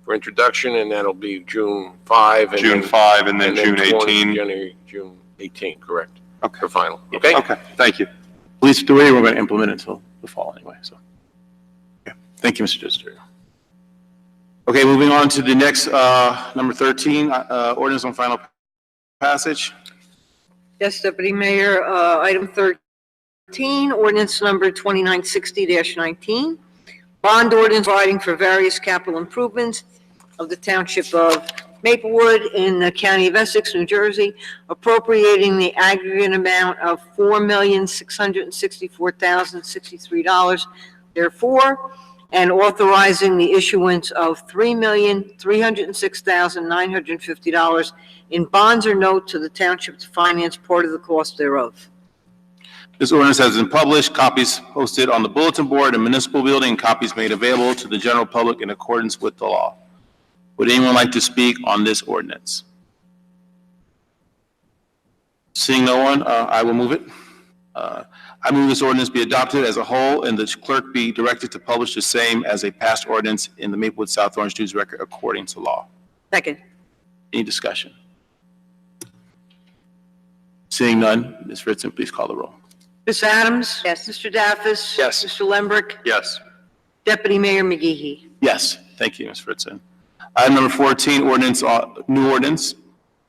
for introduction, and that'll be June 5. And June then- 5 and then June 20 18. January, June 18, correct, Okay. for final, okay? Okay, thank you. At least the way we're going to implement it until the fall anyway, so. Yeah. Thank you, Mr. Desiderio. Okay, moving on to the next, number 13, ordinance on final passage. Yes, Deputy Mayor, item 13, ordinance number 2960-19, bond ordinance providing for various capital improvements of the Township of Maplewood in the County of Essex, New Jersey, appropriating the aggregate amount of $4,664,063 therefore, and authorizing the issuance of $3,306,950 in bonds or notes to the township to finance part of the cost thereof. This ordinance has been published, copies posted on the bulletin board and municipal building, and copies made available to the general public in accordance with the law. Would anyone like to speak on this ordinance? Seeing no one, I will move it. I move this ordinance be adopted as a whole and the clerk be directed to publish the same as a passed ordinance in the Maplewood South Orange News Record according to law. Second. Any discussion? Seeing none, Ms. Fritzen, please call the roll. Ms. Adams? Yes. Mr. Daffis? Yes. Mr. Lembrick? Yes. Deputy Mayor McGehee? Yes, thank you, Ms. Fritzen. Item number 14, ordinance, new ordinance.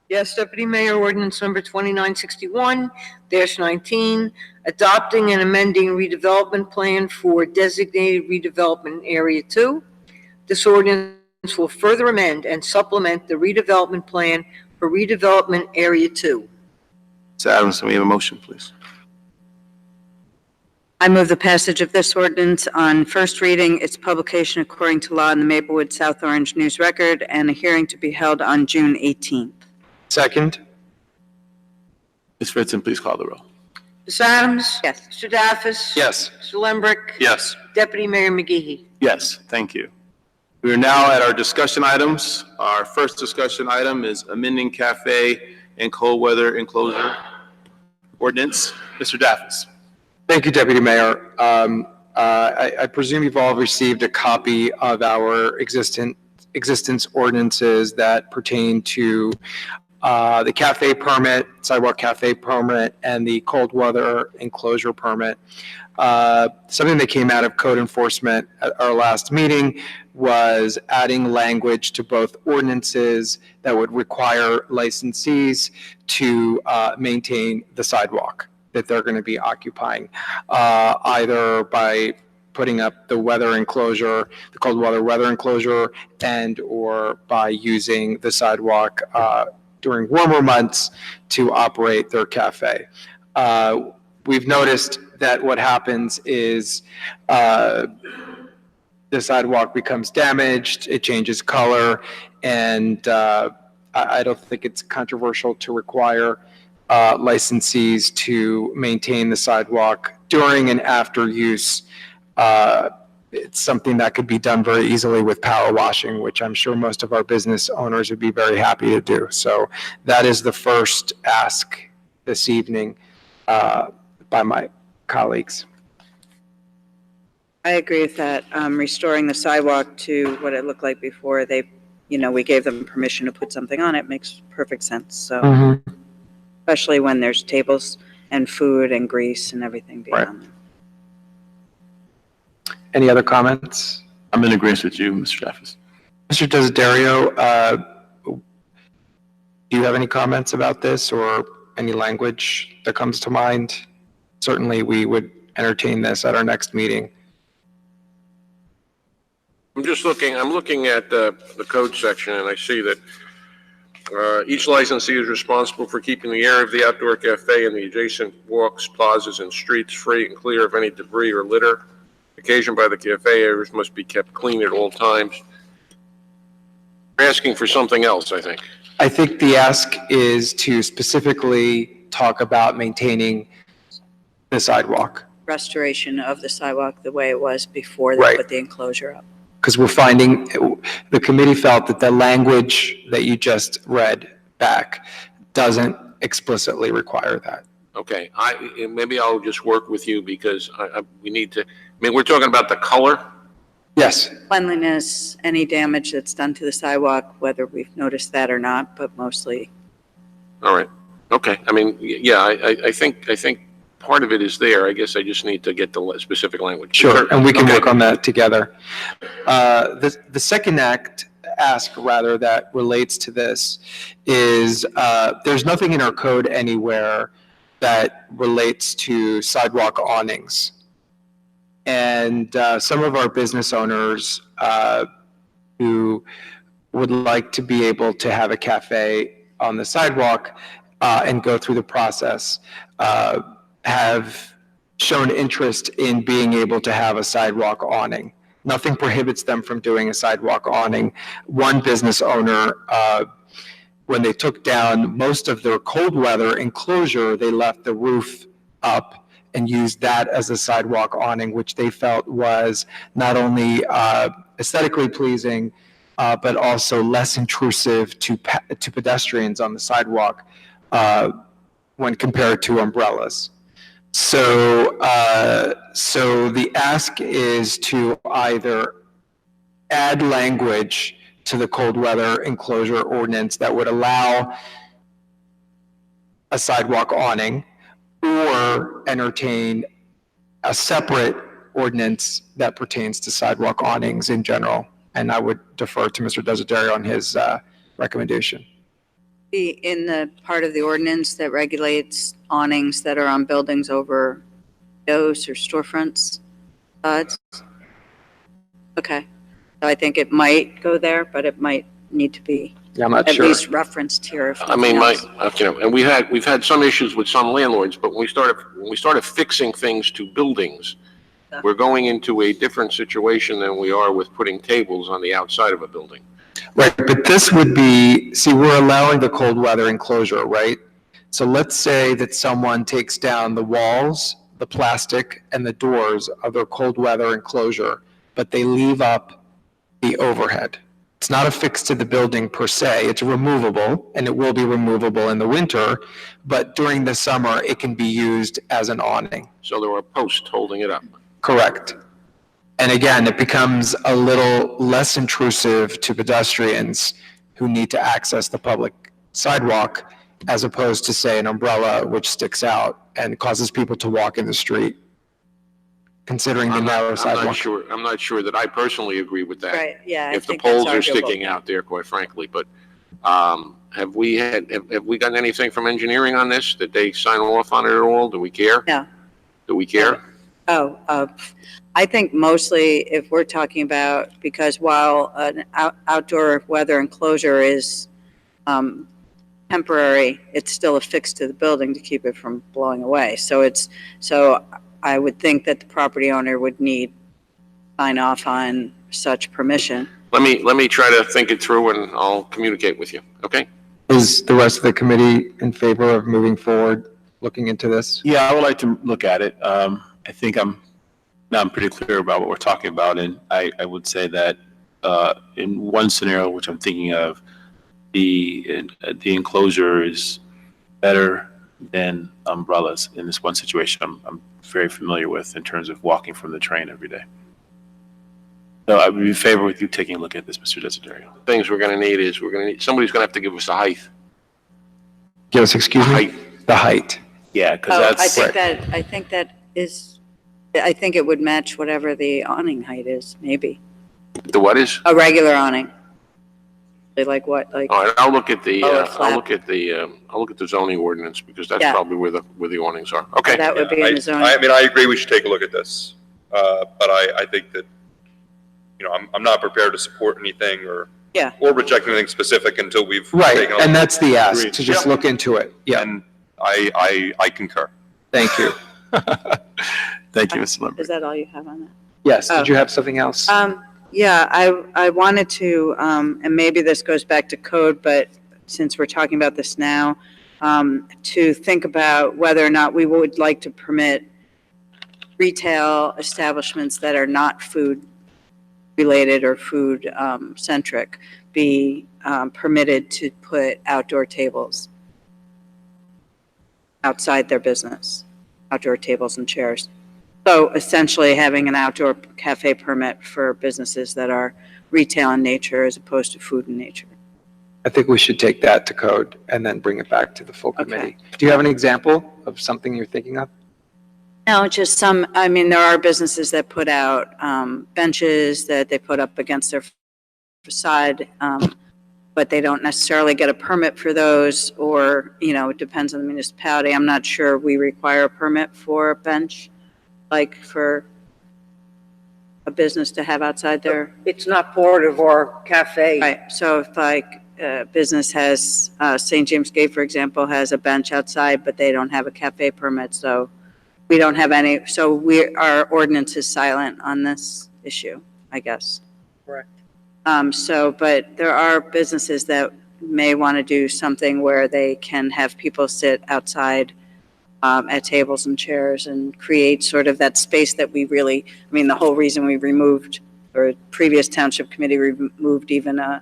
Yes, Deputy Mayor, ordinance number 2961-19, adopting and amending redevelopment plan for designated redevelopment area 2. This ordinance will further amend and supplement the redevelopment plan for redevelopment area 2. Ms. Adams, can we have a motion, please? I move the passage of this ordinance on first reading, its publication according to law in the Maplewood South Orange News Record, and a hearing to be held on June 18th. Second? Ms. Fritzen, please call the roll. Ms. Adams? Yes. Mr. Daffis? Yes. Mr. Lembrick? Yes. Deputy Mayor McGehee? Yes, thank you. We are now at our discussion items. Our first discussion item is amending cafe and cold weather enclosure ordinance. Mr. Daffis. Thank you, Deputy Mayor. I presume you've all received a copy of our existence ordinances that pertain to the cafe permit, sidewalk cafe permit, and the cold weather enclosure permit. Something that came out of code enforcement at our last meeting was adding language to both ordinances that would require licensees to maintain the sidewalk that they're going to be occupying, either by putting up the weather enclosure, the cold weather enclosure, and or by using the sidewalk during warmer months to operate their cafe. We've noticed that what happens is the sidewalk becomes damaged, it changes color, and I don't think it's controversial to require licensees to maintain the sidewalk during and after use. It's something that could be done very easily with power washing, which I'm sure most of our business owners would be very happy to do. So that is the first ask this evening by my colleagues. I agree with that. Restoring the sidewalk to what it looked like before we gave them permission to put something on it makes perfect sense. So, especially when there's tables and food and grease and everything beyond them. Any other comments? I'm in agreement with you, Mr. Daffis. Mr. Desiderio, do you have any comments about this or any language that comes to mind? Certainly, we would entertain this at our next meeting. I'm looking at the code section, and I see that each licensee is responsible for keeping the area of the outdoor cafe and the adjacent walks, plazas, and streets free and clear of any debris or litter occasioned by the cafe. Areas must be kept clean at all times. We're asking for something else, I think. I think the ask is to specifically talk about maintaining the sidewalk. Restoration of the sidewalk the way it was before they put the enclosure up. Because we're finding, the committee felt that the language that you just read back doesn't explicitly require that. Okay, maybe I'll just work with you because we need to, we're talking about the color. Yes. Cleanliness, any damage that's done to the sidewalk, whether we've noticed that or not, but mostly. All right, okay, I think part of it is there. I guess I just need to get the specific language. Sure, and we can work on that together. The second ask that relates to this is there's nothing in our code anywhere that relates to sidewalk awnings. And some of our business owners who would like to be able to have a cafe on the sidewalk and go through the process have shown interest in being able to have a sidewalk awning. Nothing prohibits them from doing a sidewalk awning. One business owner, when they took down most of their cold weather enclosure, they left the roof up and used that as a sidewalk awning, which they felt was not only aesthetically pleasing, but also less intrusive to pedestrians on the sidewalk when compared to umbrellas. So, so the ask is to either add language to the cold weather enclosure ordinance that would allow a sidewalk awning, or entertain a separate ordinance that pertains to sidewalk awnings in general. And I would defer to Mr. Desiderio on his recommendation. In the part of the ordinance that regulates awnings that are on buildings over windows or storefronts? Okay. So I think it might go there, but it might need to be Yeah, I'm not at sure. least referenced here. If I mean, nothing else. and we've had some issues with some landlords, but when we started fixing things to buildings, we're going into a different situation than we are with putting tables on the outside of a building. Right, but this would be, see, we're allowing the cold weather enclosure, right? So let's say that someone takes down the walls, the plastic, and the doors of their cold weather enclosure, but they leave up the overhead. It's not affixed to the building per se, it's removable, and it will be removable in the winter, but during the summer, it can be used as an awning. So there are posts holding it up. Correct. And again, it becomes a little less intrusive to pedestrians who need to access the public sidewalk, as opposed to, say, an umbrella which sticks out and causes people to walk in the street, considering the narrow sidewalk. I'm not sure that I personally agree with that. Right, yeah. I If the think that's poles are arguable. sticking out there, quite frankly, but have we gotten anything from engineering on this? Did they sign off on it at all? Do we care? No. Do we care? I think mostly if we're talking about, because while an outdoor weather enclosure is temporary, it's still affixed to the building to keep it from blowing away. So I would think that the property owner would need sign off on such permission. Let me try to think it through and I'll communicate with you, okay? Is the rest of the committee in favor of moving forward, looking into this? Yeah, I would like to look at it. I think I'm pretty clear about what we're talking about, and I would say that in one scenario, which I'm thinking of, the enclosure is better than umbrellas in this one situation I'm very familiar with in terms of walking from the train every day. So I would be in favor with you taking a look at this, Mr. Desiderio. Things we're gonna need is, somebody's gonna have to give us a height. Give us, excuse me? The height. Yeah, because that's. I think it would match whatever the awning height is, maybe. The what is? A regular awning. Like what, like? All right, I'll look at the, Oh, a I'll flap. look at the zoning ordinance, because that's Yeah. probably where the awnings are. Okay. That would be in the zoning. I mean, I agree we should take a look at this. But I think that, you know, I'm not prepared to support anything or reject anything specific until we've Right, taken a look. and that's the ask, Agreed. to just Yep. look into it. Yeah, And I concur. thank you. Thank you, Mr. Lambert. Is that all you have on that? Yes, Oh. did you have something else? Yeah, I wanted to, and maybe this goes back to code, but since we're talking about this now, to think about whether or not we would like to permit retail establishments that are not food related or food centric be permitted to put outdoor tables outside their business, outdoor tables and chairs. So essentially having an outdoor cafe permit for businesses that are retail in nature as opposed to food in nature. I think we should take that to code and then bring it back to the full committee. Do you have an example of something you're thinking of? No, just some, I mean, there are businesses that put out benches that they put up against their facade, but they don't necessarily get a permit for those, or, you know, it depends on the municipality. I'm not sure we require a permit for a bench, like for a business to have outside their. It's not portive or cafe. Right, so if like a business has, St. James Gate, for example, has a bench outside, but they don't have a cafe permit, so we don't have any, so our ordinance is silent on this issue, I guess. Correct. But there are businesses that may want to do something where they can have people sit outside at tables and chairs and create sort of that space that we really, I mean, the whole reason we removed, or previous township committee removed even a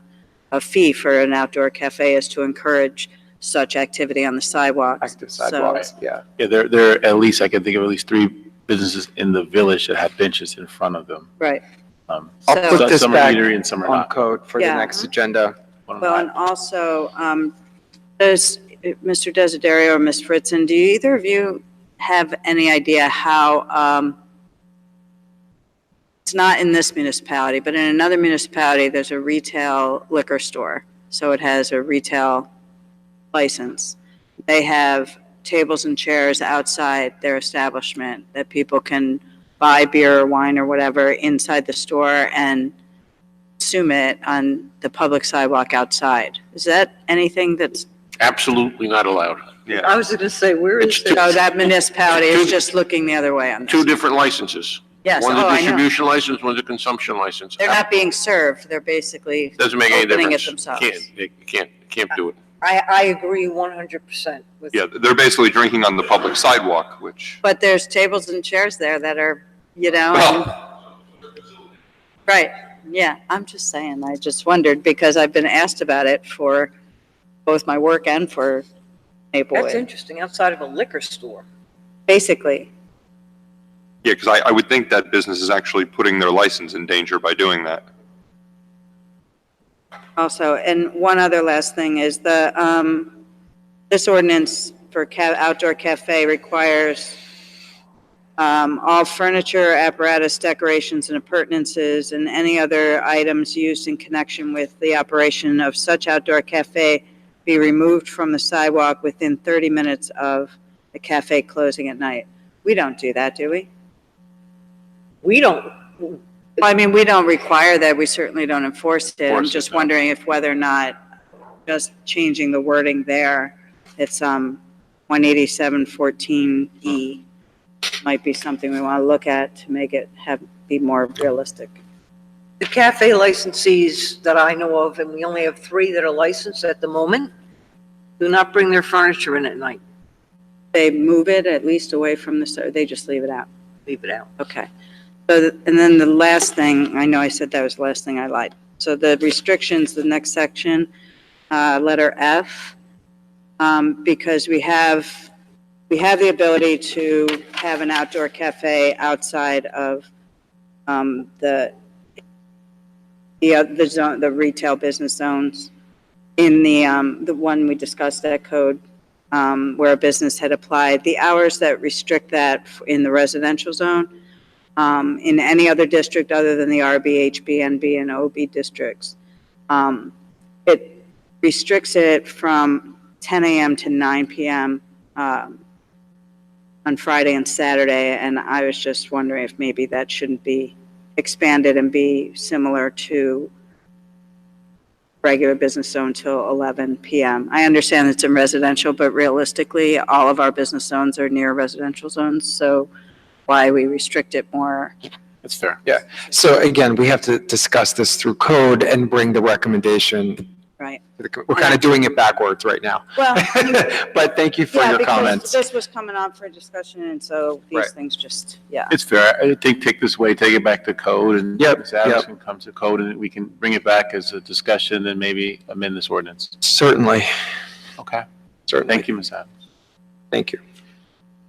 fee for an outdoor cafe is to encourage such activity on the sidewalks. Active sidewalks, yeah. Yeah, there are at least, I can think of at least 3 businesses in the village that have benches in front of them. Right. I'll So- put this Some are back eatery and some are on not. code for the Yeah. next agenda. Well, and also, does Mr. Desiderio or Ms. Fritzen, do either of you have any idea how, it's not in this municipality, but in another municipality, there's a retail liquor store. So it has a retail license. They have tables and chairs outside their establishment that people can buy beer or wine or whatever inside the store and consume it on the public sidewalk outside. Is that anything that's, Absolutely not allowed. I was gonna say, where is It's this? oh, that municipality is just looking the other way on this? 2 different licenses. Yes, One's oh, a I know. distribution license, one's a consumption license. They're not being served, they're basically Doesn't make any opening it difference. themselves. They can't do it. I agree 100% with. Yeah, they're basically drinking on the public sidewalk, which, But there's tables and chairs there that are, you know, well, right, yeah, I'm just saying, I just wondered, because I've been asked about it for both my work and for That's Maplewood, interesting, outside of a liquor store. basically. yeah, because I would think that business is actually putting their license in danger by doing that. Also, and one other last thing is this ordinance for outdoor cafe requires all furniture, apparatus, decorations, and appurtenances, and any other items used in connection with the operation of such outdoor cafe be removed from the sidewalk within 30 minutes of the cafe closing at night. We don't do that, do we? We don't, Well, I mean, we don't require that, we certainly don't enforce it. I'm just wondering if whether or not just changing the wording there, it's 18714E, might be something we want to look at to make it be more realistic. the cafe licensees that I know of, and we only have 3 that are licensed at the moment, do not bring their furniture in at night. They move it at least away from the, they just leave it out? Leave it out. Okay. So, and then the last thing, I know I said that was the last thing I lied. So the restrictions, the next section, letter F, because we have the ability to have an outdoor cafe outside of the zone, the retail business zones. In the one we discussed, that code, where a business had applied, the hours that restrict that in the residential zone, in any other district other than the RB, HB, NB, and OB districts. It restricts it from 10 a.m. to 9 p.m. On Friday and Saturday, and I was just wondering if maybe that shouldn't be expanded and be similar to regular business zone till 11 p.m. I understand it's in residential, but realistically, all of our business zones are near residential zones, so why we restrict it more? That's fair. Yeah, so again, we have to discuss this through code and bring the recommendation. Right. We're kind of doing it backwards right now. Well, But thank you for yeah, your because comments. this was coming up for discussion, and so these Right. things just, yeah. It's fair. I think take this way, take it back to code, and Yep, Ms. Adams yep. can come to code, and we can bring it back as a discussion and maybe amend this ordinance. Certainly, Okay. certainly. Thank you, Ms. Adams. Thank you.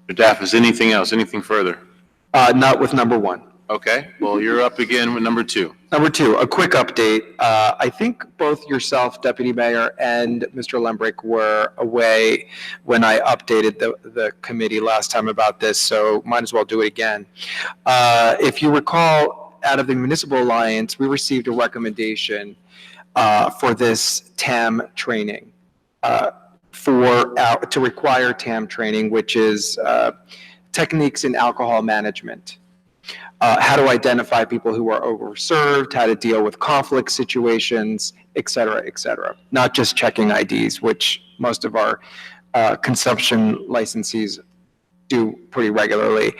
Mr. Daff, is anything else, anything further? Not with number 1. Okay, well, you're up again with number 2. Number 2, a quick update. I think both yourself, Deputy Mayor, and Mr. Lembrick were away when I updated the committee last time about this, so might as well do it again. If you recall, out of the Municipal Alliance, we received a recommendation for this TAM training, to require TAM training, which is techniques in alcohol management. How to identify people who are overserved, how to deal with conflict situations, et cetera, not just checking IDs, which most of our consumption licensees do pretty regularly.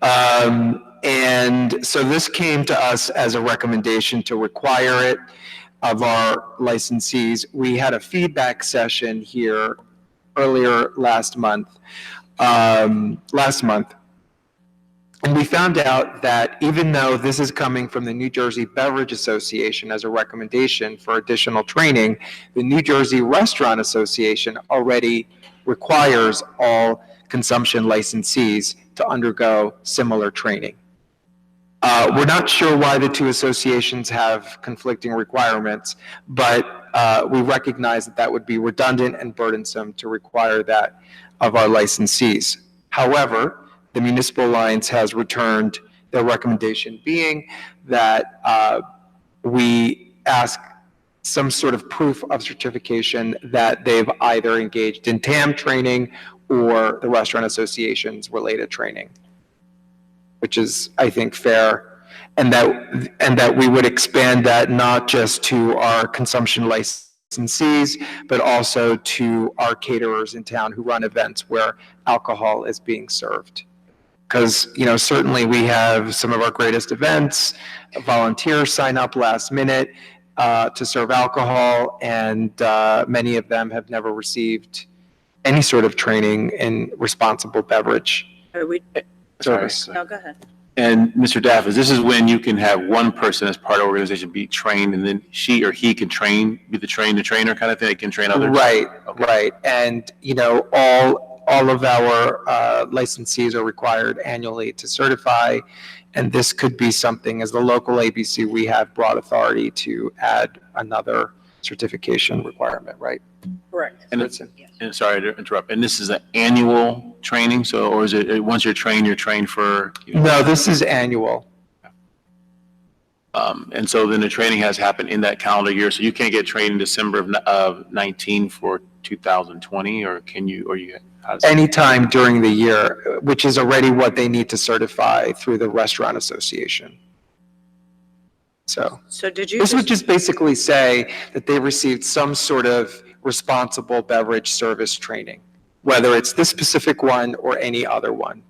And so this came to us as a recommendation to require it of our licensees. We had a feedback session here earlier last month. last month. And we found out that even though this is coming from the New Jersey Beverage Association as a recommendation for additional training, the New Jersey Restaurant Association already requires all consumption licensees to undergo similar training. We're not sure why the two associations have conflicting requirements, but we recognize that that would be redundant and burdensome to require that of our licensees. However, the Municipal Alliance has returned their recommendation being that we ask some sort of proof of certification that they've either engaged in TAM training or the Restaurant Association's related training, which is, I think, fair, and that we would expand that not just to our consumption licensees, but also to our caterers in town who run events where alcohol is being served. Because, you know, certainly we have some of our greatest events, volunteers sign up last minute to serve alcohol, and many of them have never received any sort of training in responsible beverage service. No, go ahead. And Mr. Daffis, this is when you can have one person as part of the organization be trained, and then she or he can be the trainer kind of thing. They can train others. Right, right. And, you know, all of our licensees are required annually to certify, and this could be something, as the local ABC, we have broad authority to add another certification requirement, right? Correct. And sorry to interrupt. And this is an annual training, or is it once you're trained for? No, this is annual. And so then the training has happened in that calendar year. So you can't get trained in December of 19 for 2020, or can you? Or you? Anytime during the year, which is already what they need to certify through the Restaurant Association. So did you? This would just basically say that they received some sort of responsible beverage service training, whether it's this specific one or any other one.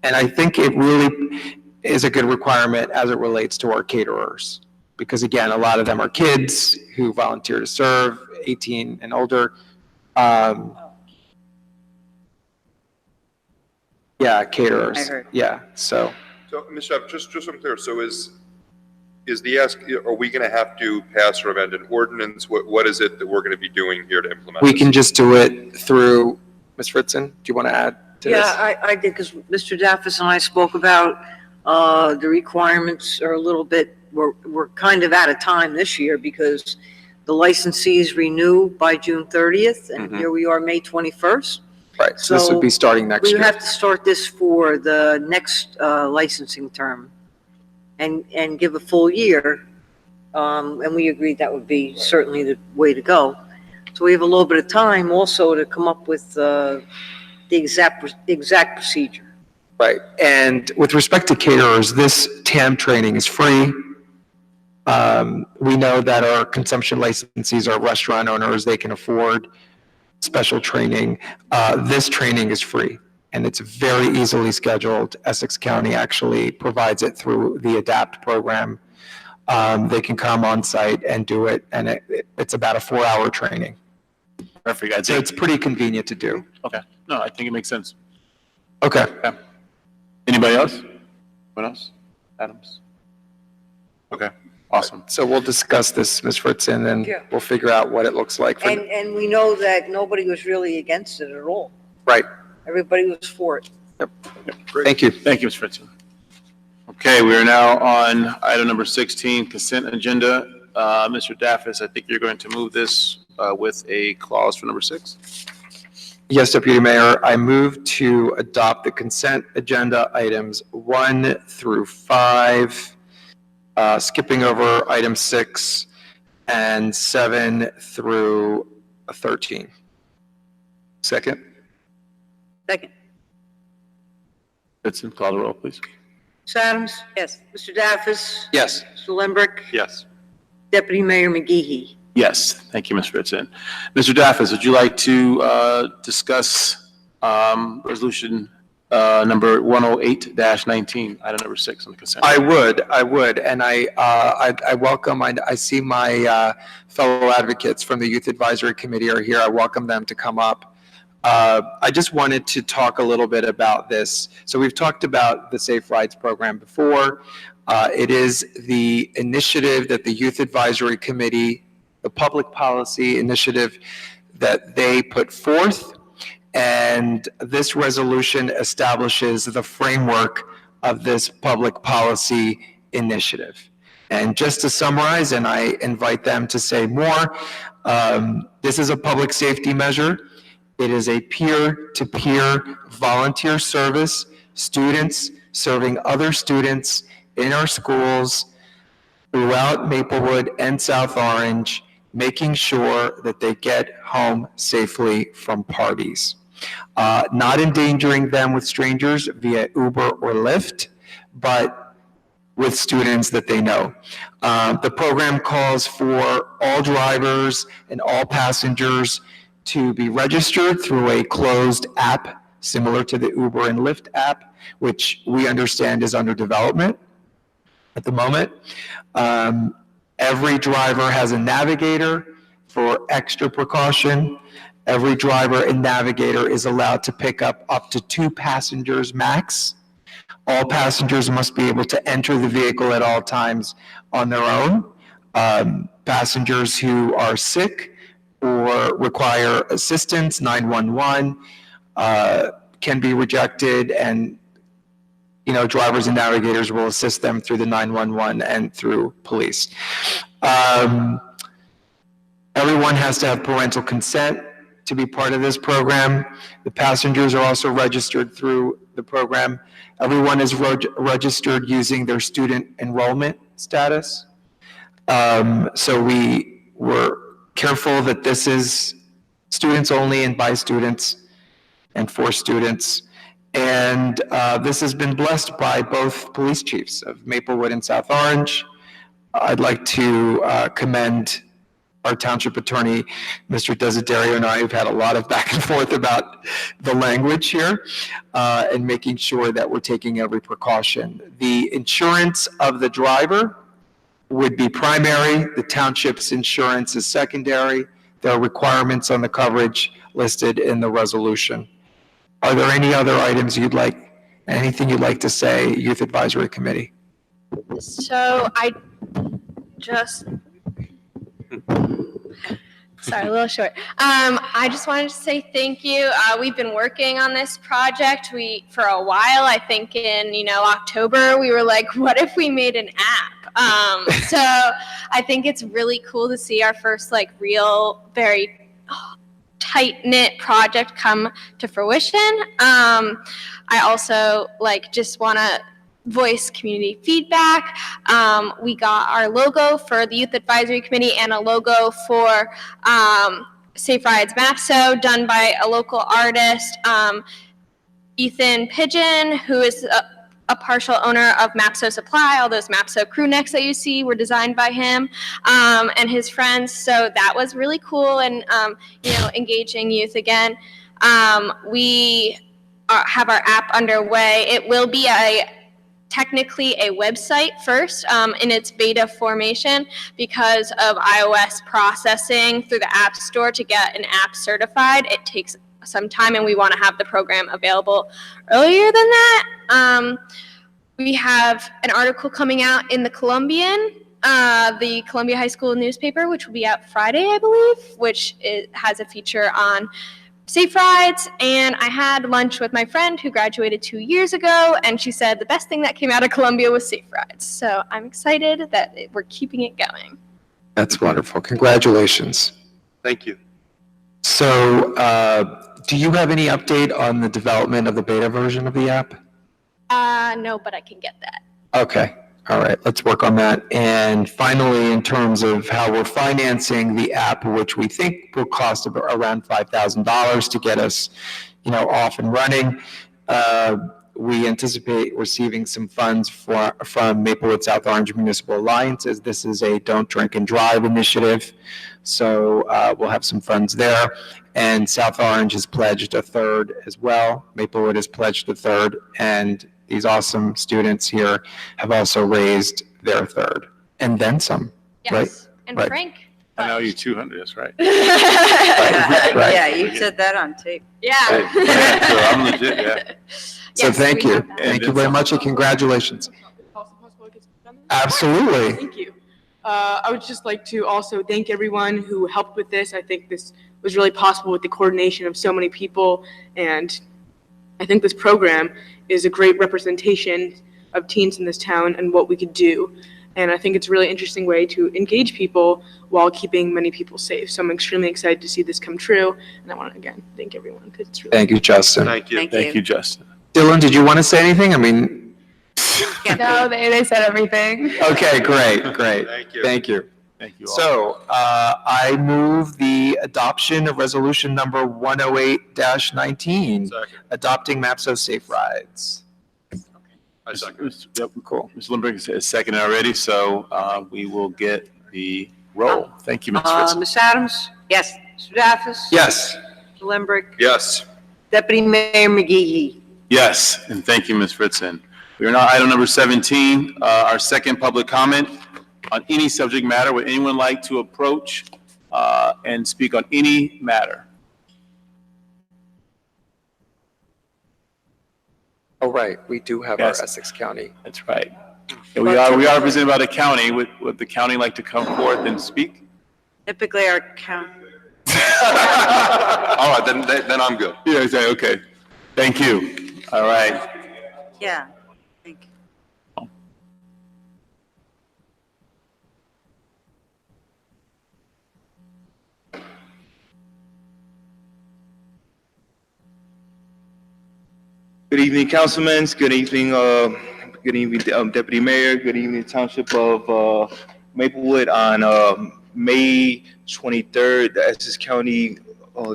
And I think it really is a good requirement as it relates to our caterers. Because again, a lot of them are kids who volunteer to serve, 18 and older. Yeah, caterers. I heard. Yeah, so. So, Mr. F, just so I'm clear, so is the ask, are we going to have to pass or amend an ordinance? What is it that we're going to be doing here to implement We this? can just do it through, Ms. Fritzen, do you want to add to this? Yeah, I did, because Mr. Daffis and I spoke about the requirements are a little bit, we're kind of out of time this year because the licensees renew by June 30th, and here we are, May 21st. Right, so this would be starting next We year. would have to start this for the next licensing term and give a full year. And we agreed that would be certainly the way to go. So we have a little bit of time also to come up with the exact procedure. Right, and with respect to caterers, this TAM training is free. We know that our consumption licensees are restaurant owners, they can afford special training. This training is free, and it's very easily scheduled. Essex County actually provides it through the ADAPT program. They can come on site and do it, and it's about a 4-hour training. Perfect. So it's pretty convenient to do. Okay. No, I think it makes sense. Okay. Yeah. Anybody else? What else? Adams? Okay. Awesome. So we'll discuss this, Ms. Fritzen, and Yeah. we'll figure out what it looks like. And we know that nobody was really against it at all. Right. Everybody was for it. Thank you. Thank you, Ms. Fritzen. Okay, we are now on item number 16, consent agenda. Mr. Daffis, I think you're going to move this with a clause for number 6. Yes, Deputy Mayor, I move to adopt the consent agenda items 1 through 5, skipping over item 6, and 7 through 13. Second? Second. Fritzen, call the roll, please. Ms. Adams? Yes. Mr. Daffis? Yes. Mr. Lembrick? Yes. Deputy Mayor McGehee? Yes, thank you, Ms. Fritzen. Mr. Daffis, would you like to discuss resolution number 108-19, item number 6 on the consent? I would, and I welcome, I see my fellow advocates from the Youth Advisory Committee are here. I welcome them to come up. I just wanted to talk a little bit about this. So we've talked about the Safe Rides program before. It is the initiative that the Youth Advisory Committee, the public policy initiative that they put forth. And this resolution establishes the framework of this public policy initiative. And just to summarize, and I invite them to say more, this is a public safety measure. It is a peer-to-peer volunteer service, students serving other students in our schools throughout Maplewood and South Orange, making sure that they get home safely from parties. Not endangering them with strangers via Uber or Lyft, but with students that they know. The program calls for all drivers and all passengers to be registered through a closed app similar to the Uber and Lyft app, which we understand is under development at the moment. Every driver has a navigator for extra precaution. Every driver and navigator is allowed to pick up to 2 passengers max. All passengers must be able to enter the vehicle at all times on their own. Passengers who are sick or require assistance, 911, can be rejected, and drivers and navigators will assist them through the 911 and through police. Everyone has to have parental consent to be part of this program. The passengers are also registered through the program. Everyone is registered using their student enrollment status. So we were careful that this is students only and by students and for students. And this has been blessed by both police chiefs of Maplewood and South Orange. I'd like to commend our township attorney, Mr. Desiderio, and I have had a lot of back and forth about the language here and making sure that we're taking every precaution. The insurance of the driver would be primary. The township's insurance is secondary. There are requirements on the coverage listed in the resolution. Are there any other items anything you'd like to say, Youth Advisory Committee? So I just, sorry, a little short. I just wanted to say thank you. We've been working on this project for a while. I think in, October, we were like, what if we made an app? So I think it's really cool to see our first real, very tight-knit project come to fruition. I also just want to voice community feedback. We got our logo for the Youth Advisory Committee and a logo for Safe Rides MAPSO done by a local artist, Ethan Pigeon, who is a partial owner of MAPSO Supply. All those MAPSO crew necks that you see were designed by him and his friends. So that was really cool and, engaging youth again. We have our app underway. It will be technically a website first in its beta formation because of iOS processing through the App Store to get an app certified. It takes some time, and we want to have the program available earlier than that. We have an article coming out in the Columbian, the Columbia High School newspaper, which will be out Friday, I believe, which has a feature on Safe Rides. And I had lunch with my friend who graduated 2 years ago, and she said the best thing that came out of Columbia was Safe Rides. So I'm excited that we're keeping it going. That's wonderful. Congratulations. Thank you. So do you have any update on the development of the beta version of the app? No, but I can get that. Okay. All right. Let's work on that. And finally, in terms of how we're financing the app, which we think will cost around $5,000 to get us, off and running, we anticipate receiving some funds from Maplewood South Orange Municipal Alliance, as this is a Don't Drink and Drive initiative. So we'll have some funds there. And South Orange has pledged a third as well. Maplewood has pledged a third. And these awesome students here have also raised their third. And then some, Yes. right? And Right. Frank I know you 200, that's right. Yeah, you said that on tape. Yeah. So I'm legit, yeah. So Yes, thank we you. have that. Thank you very much and congratulations. Absolutely. Thank you. I would just like to also thank everyone who helped with this. I think this was really possible with the coordination of so many people, and I think this program is a great representation of teens in this town and what we could do. And I think it's a really interesting way to engage people while keeping many people safe. So I'm extremely excited to see this come true, and I want to again thank everyone because it's really. Thank you, Justin. Thank you. Thank you, Justin. Dylan, did you want to say anything? I mean, No, they said everything. okay, great. Thank you. Thank you. Thank you all. So, I move the adoption of resolution number 108-19, adopting maps of safe rides. I second. Yep, cool. Ms. Lindbergh is seconded already, so we will get the roll. Thank you, Ms. Fritz. Ms. Adams? Yes. Mr. Daffis? Yes. Mr. Lindbergh? Yes. Deputy Mayor McGee? Yes, and thank you, Ms. Fritzen. We are now item number 17, our second public comment on any subject matter. Would anyone like to approach and speak on any matter? Oh, right, we do have our Yes. Essex County. That's right. Yeah, we are represented by the county. Would the county like to come forth and speak? Typically, our count. All right, then I'm good. Yeah, exactly. Okay. Thank you. All right. Yeah. Thank you. Good evening, councilmen. Good evening, Deputy Mayor. Good evening, Township of Maplewood. On May 23rd, the Essex County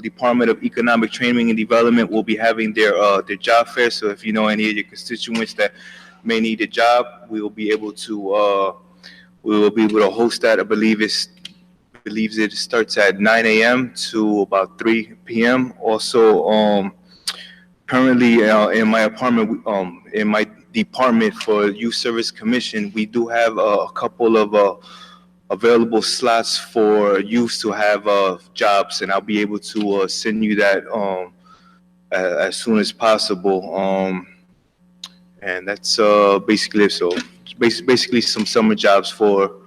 Department of Economic Training and Development will be having their job fair. So if you know any of your constituents that may need a job, we will be able to host that. I believe it starts at 9 a.m. to about 3 p.m. Also, currently in my department for Youth Service Commission, we do have a couple of available slots for youth to have jobs, and I'll be able to send you that as soon as possible. And that's basically it. So basically some summer jobs for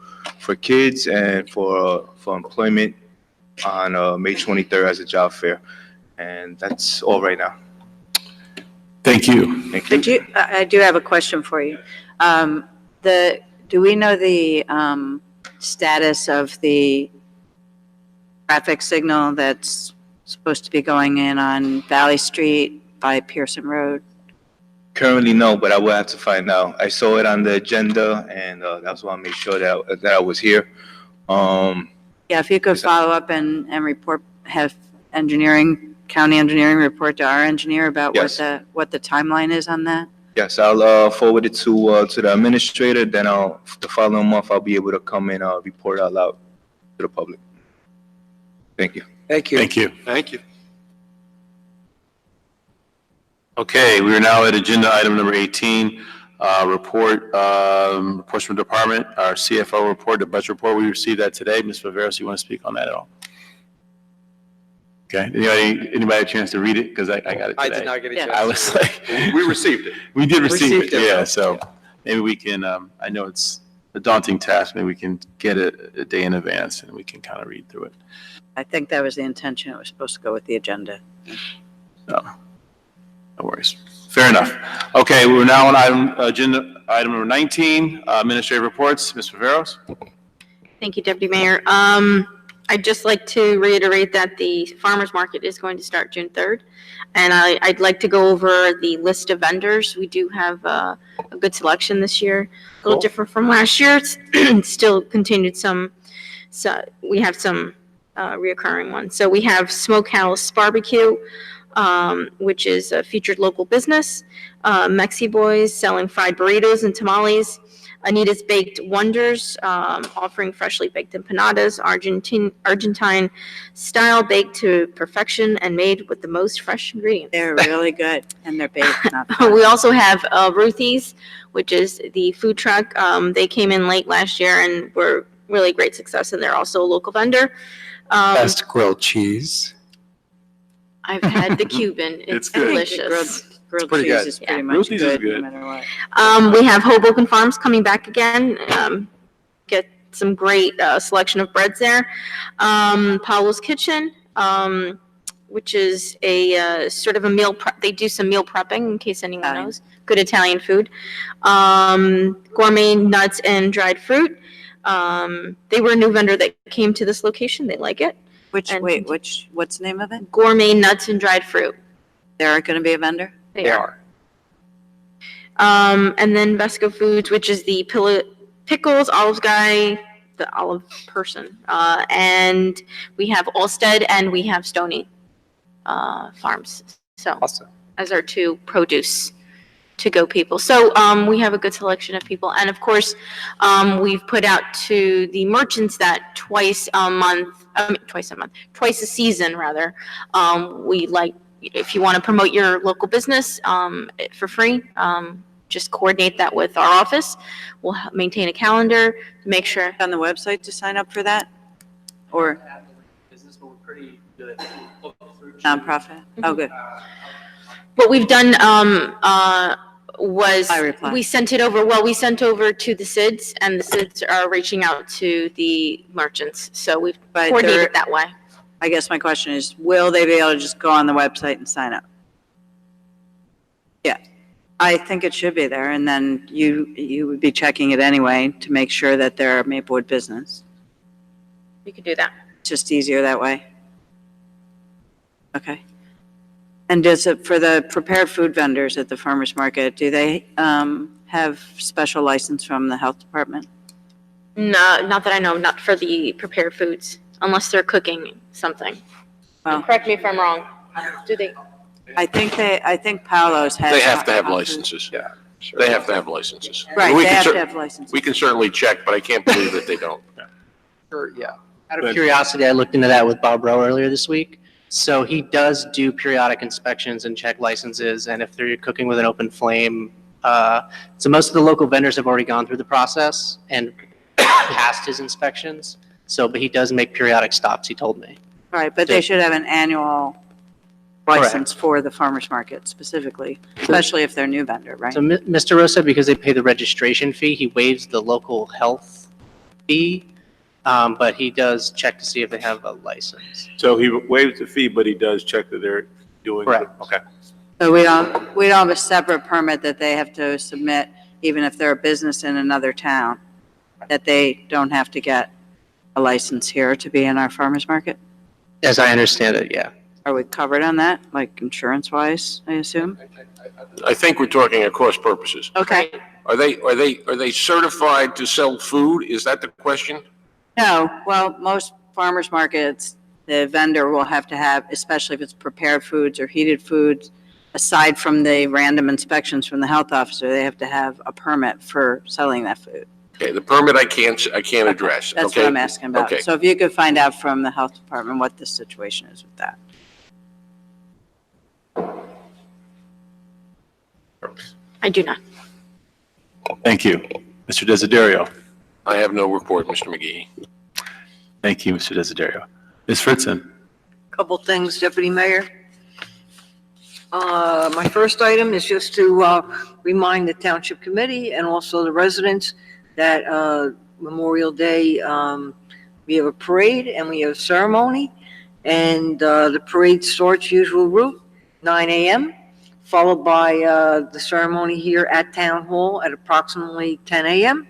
kids and for employment on May 23rd as a job fair. And that's all right now. Thank you. Did you, I do have a question for you. Do we know the status of the traffic signal that's supposed to be going in on Valley Street by Pearson Road? Currently, no, but I will have to find out. I saw it on the agenda, and that's why I made sure that I was here. Yeah, if you could follow up and report, have county engineering report to our engineer about Yes. what the timeline is on that? Yes, I'll forward it to the administrator, then the following month, I'll be able to come and report out loud to the public. Thank you. Thank you. Thank you. Thank you. Okay, we are now at agenda item number 18, reports from department, our CFO report, the budget report. We received that today. Ms. Viveros, you want to speak on that at all? Okay, anybody have a chance to read it? Because I got it today. I did not get a chance. I was like. We received it. We did receive it, Received it. yeah, so maybe we can, I know it's a daunting task, maybe we can get it a day in advance and we can kind of read through it. I think that was the intention. It was supposed to go with the agenda. No worries. Fair enough. Okay, we're now on agenda item number 19, administrative reports. Ms. Viveros? Thank you, Deputy Mayor. I'd just like to reiterate that the farmer's market is going to start June 3rd. And I'd like to go over the list of vendors. We do have a good selection this year, a little different from last year. It's still continued so we have some reoccurring ones. So we have Smokehouse Barbecue, which is a featured local business. Mexi Boys selling fried burritos and tamales. Anita's Baked Wonders, offering freshly baked empanadas, Argentine style, baked to perfection and made with the most fresh ingredients. They're really good, and they're baked. We also have Ruthie's, which is the food truck. They came in late last year, and we're really great success, and they're also a local vendor. Best grilled cheese. I've had the Cuban. It's good. delicious. Grilled pretty cheese good. is pretty Yeah. much Grilled cheese is good, good. no matter what. We have Hoboken Farms coming back again. Get some great selection of breads there. Paolo's Kitchen, which is a sort of a meal prep. They do some meal prepping, in case anyone knows. Good Italian food. Gourmet nuts and dried fruit. They were a new vendor that came to this location. They like it. What's the name of it? Gourmet nuts and dried fruit. They're going to be a vendor? They are. And then Vesco Foods, which is the pickles, olives guy, the olive person. And we have Allstead and we have Stony Farms. So Awesome. as our two produce to-go people. So we have a good selection of people. And of course, we've put out to the merchants that twice a season rather. We like, if you want to promote your local business for free, just coordinate that with our office. We'll maintain a calendar to make sure. On the website to sign up for that? Or nonprofit? Oh, good. What we've done was we sent over to the SIDS, and the SIDS are reaching out to the merchants. So we've coordinated that way. I guess my question is, will they be able to just go on the website and sign up? Yeah, I think it should be there, and then you would be checking it anyway to make sure that they're a Maplewood business. You could do that. Just easier that way. Okay. And does it, for the prepared food vendors at the farmer's market, do they have special license from the health department? No, not that I know, not for the prepared foods, unless they're cooking something. Well, correct me if I'm wrong. Do they? I think Paolo's has. They have to have licenses. Yeah, sure. They have to have licenses. Right, We they can have cer- to have licenses. We can certainly check, but I can't believe that they don't. Sure, yeah. Out of curiosity, I looked into that with Bob Rowe earlier this week. So he does do periodic inspections and check licenses, and if they're cooking with an open flame, so most of the local vendors have already gone through the process and passed his inspections. So, but he does make periodic stops, he told me. Right, but they should have an annual license for the farmer's market specifically, especially if they're a new vendor, right? So Mr. Rowe said because they pay the registration fee, he waives the local health fee, but he does check to see if they have a license. So he waives the fee, but he does check that they're doing. Correct. Okay. So we don't have a separate permit that they have to submit, even if they're a business in another town, that they don't have to get a license here to be in our farmer's market? As I understand it, yeah. Are we covered on that, like insurance-wise, I assume? I think we're talking at cost purposes. Okay. Are they certified to sell food? Is that the question? No, well, most farmers markets, the vendor will have to have, especially if it's prepared foods or heated foods, aside from the random inspections from the health officer, they have to have a permit for selling that food. Okay, the permit I can't address. That's Okay? what I'm asking about. Okay. So if you could find out from the health department what the situation is with that. I do not. Thank you. Mr. Desiderio. I have no report, Mr. McGee. Thank you, Mr. Desiderio. Ms. Fritzen. Couple things, Deputy Mayor. My first item is just to remind the Township Committee and also the residents that Memorial Day, we have a parade and we have a ceremony. And the parade starts usual route, 9 a.m., followed by the ceremony here at Town Hall at approximately 10 a.m.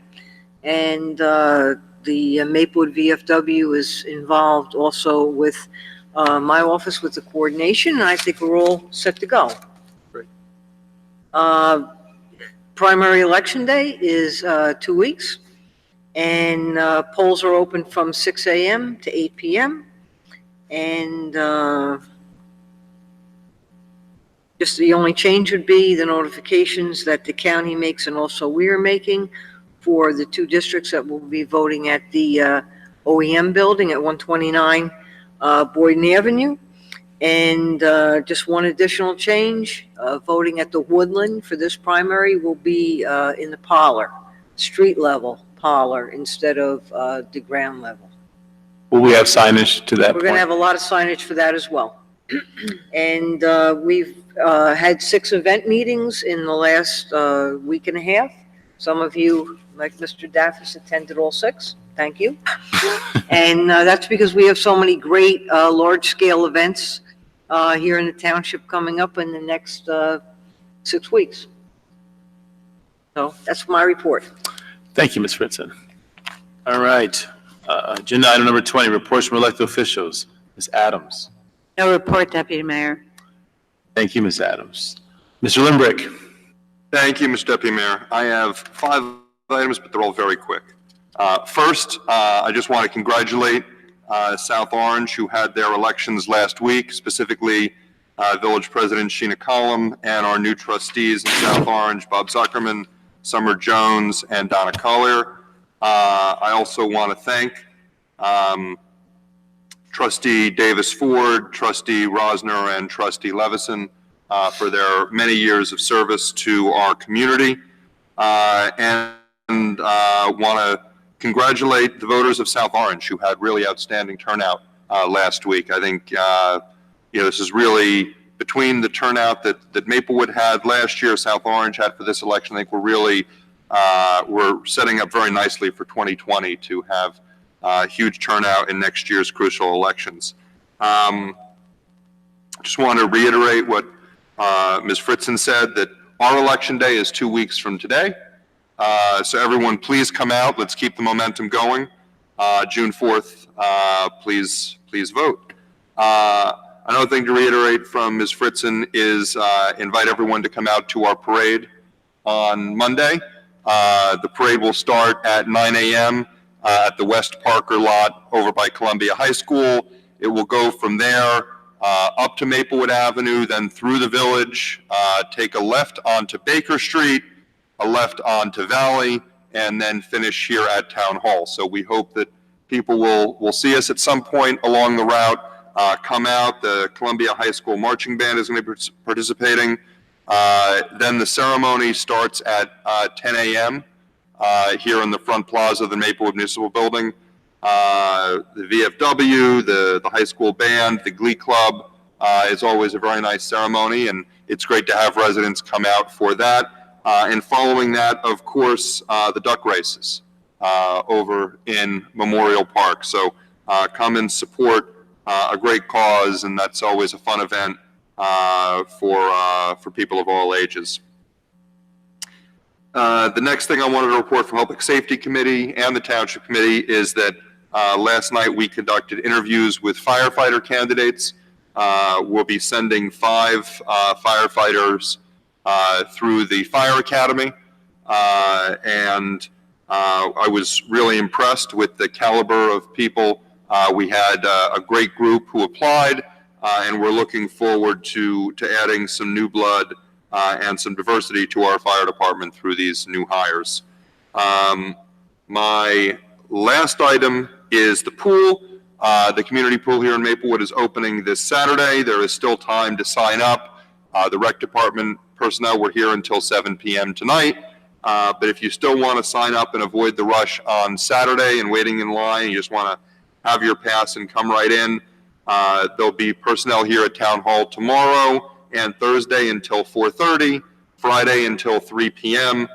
And the Maplewood VFW is involved also with my office with the coordination, and I think we're all set to go. Great. Primary election day is 2 weeks, and polls are open from 6 a.m. to 8 p.m. And just the only change would be the notifications that the county makes and also we are making for the two districts that will be voting at the OEM building at 129 Boyden Avenue. And just one additional change, voting at the Woodland for this primary will be in the parlor, street level holler instead of the ground level. Will we have signage to that We're going to point? have a lot of signage for that as well. And we've had 6 event meetings in the last week and a half. Some of you, like Mr. Daffis, attended all 6. Thank you. And that's because we have so many great large-scale events here in the township coming up in the next 6 weeks. So that's my report. Thank you, Ms. Fritzen. All right. Agenda item number 20, reports from elected officials. Ms. Adams. No report, Deputy Mayor. Thank you, Ms. Adams. Mr. Limbrick. Thank you, Mr. Deputy Mayor. I have 5 items, but they're all very quick. First, I just want to congratulate South Orange, who had their elections last week, specifically Village President Sheena Collum and our new trustees in South Orange, Bob Zuckerman, Summer Jones, and Donna Collier. I also want to thank Trustee Davis Ford, Trustee Rosner, and Trustee Levison for their many years of service to our community. And want to congratulate the voters of South Orange, who had really outstanding turnout last week. I think this is really, between the turnout that Maplewood had last year, South Orange had for this election, I think we're setting up very nicely for 2020 to have huge turnout in next year's crucial elections. Just want to reiterate what Ms. Fritzen said, that our election day is 2 weeks from today. So everyone, please come out. Let's keep the momentum going. June 4th, please vote. Another thing to reiterate from Ms. Fritzen is invite everyone to come out to our parade on Monday. The parade will start at 9 a.m. At the West Parker lot over by Columbia High School. It will go from there up to Maplewood Avenue, then through the village, take a left onto Baker Street, a left onto Valley, and then finish here at Town Hall. So we hope that people will see us at some point along the route, come out. The Columbia High School Marching Band is going to be participating. Then the ceremony starts at 10 a.m. Here in the front plaza of the Maplewood Municipal Building. The VFW, the high school band, the Glee Club is always a very nice ceremony, and it's great to have residents come out for that. And following that, of course, the duck races over in Memorial Park. So come and support a great cause, and that's always a fun event for people of all ages. The next thing I wanted to report from Public Safety Committee and the Township Committee is that last night we conducted interviews with firefighter candidates. We'll be sending 5 firefighters through the Fire Academy. And I was really impressed with the caliber of people. We had a great group who applied, and we're looking forward to adding some new blood and some diversity to our fire department through these new hires. My last item is the pool. The community pool here in Maplewood is opening this Saturday. There is still time to sign up. The rec department personnel were here until 7 p.m. tonight. But if you still want to sign up and avoid the rush on Saturday and waiting in line, you just want to have your pass and come right in, there'll be personnel here at Town Hall tomorrow and Thursday until 4:30, Friday until 3 p.m.,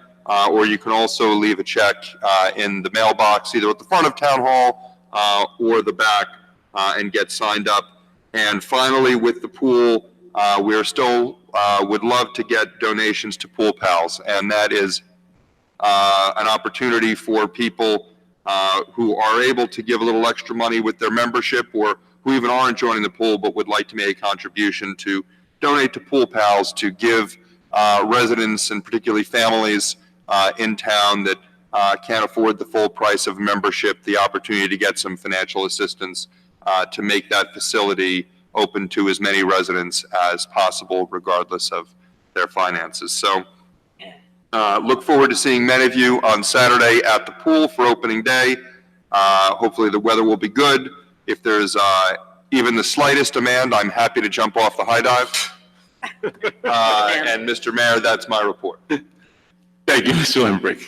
or you can also leave a check in the mailbox, either at the front of Town Hall or the back, and get signed up. And finally, with the pool, we are still would love to get donations to Pool Pals, and that is an opportunity for people who are able to give a little extra money with their membership, or who even aren't joining the pool but would like to make a contribution to donate to Pool Pals, to give residents and particularly families in town that can't afford the full price of membership the opportunity to get some financial assistance to make that facility open to as many residents as possible, regardless of their finances. So look forward to seeing many of you on Saturday at the pool for opening day. Hopefully the weather will be good. If there's even the slightest demand, I'm happy to jump off the high dive. And Mr. Mayor, that's my report. Thank you, Mr. Limbrick.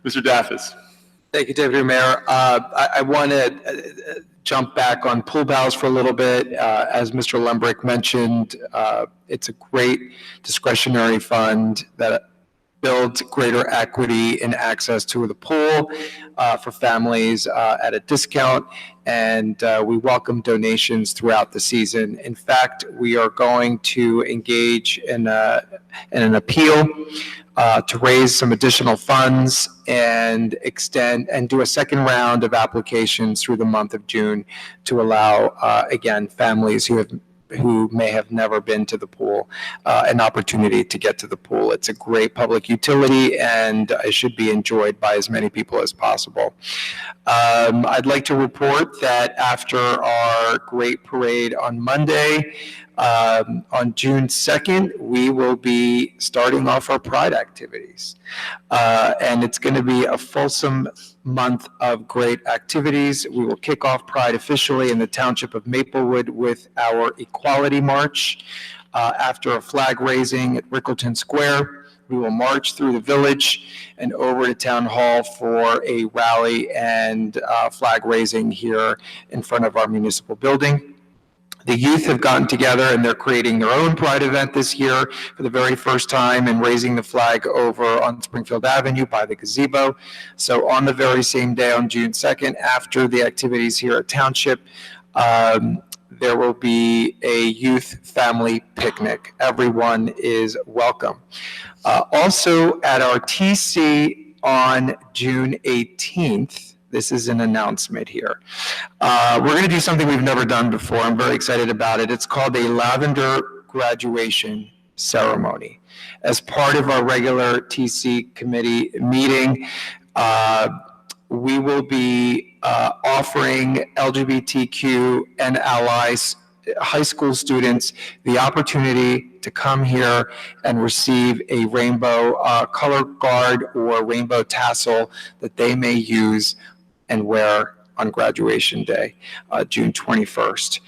Mr. Daffis. Thank you, Deputy Mayor. I want to jump back on pool bows for a little bit. As Mr. Lembrick mentioned, it's a great discretionary fund that builds greater equity and access to the pool for families at a discount, and we welcome donations throughout the season. In fact, we are going to engage in an appeal to raise some additional funds and extend and do a second round of applications through the month of June to allow, again, families who may have never been to the pool, an opportunity to get to the pool. It's a great public utility and it should be enjoyed by as many people as possible. I'd like to report that after our great parade on Monday, on June 2nd, we will be starting off our Pride activities. And it's going to be a fulsome month of great activities. We will kick off Pride officially in the Township of Maplewood with our Equality March. After a flag raising at Rickleton Square, we will march through the village and over to Town Hall for a rally and flag raising here in front of our municipal building. The youth have gotten together and they're creating their own Pride event this year for the very first time and raising the flag over on Springfield Avenue by the gazebo. So on the very same day, on June 2nd, after the activities here at Township, there will be a youth family picnic. Everyone is welcome. Also at our TC on June 18th, this is an announcement here. We're going to do something we've never done before. I'm very excited about it. It's called a lavender graduation ceremony. As part of our regular TC committee meeting, we will be offering LGBTQ and allies, high school students, the opportunity to come here and receive a rainbow color guard or rainbow tassel that they may use and wear on graduation day, June 21st.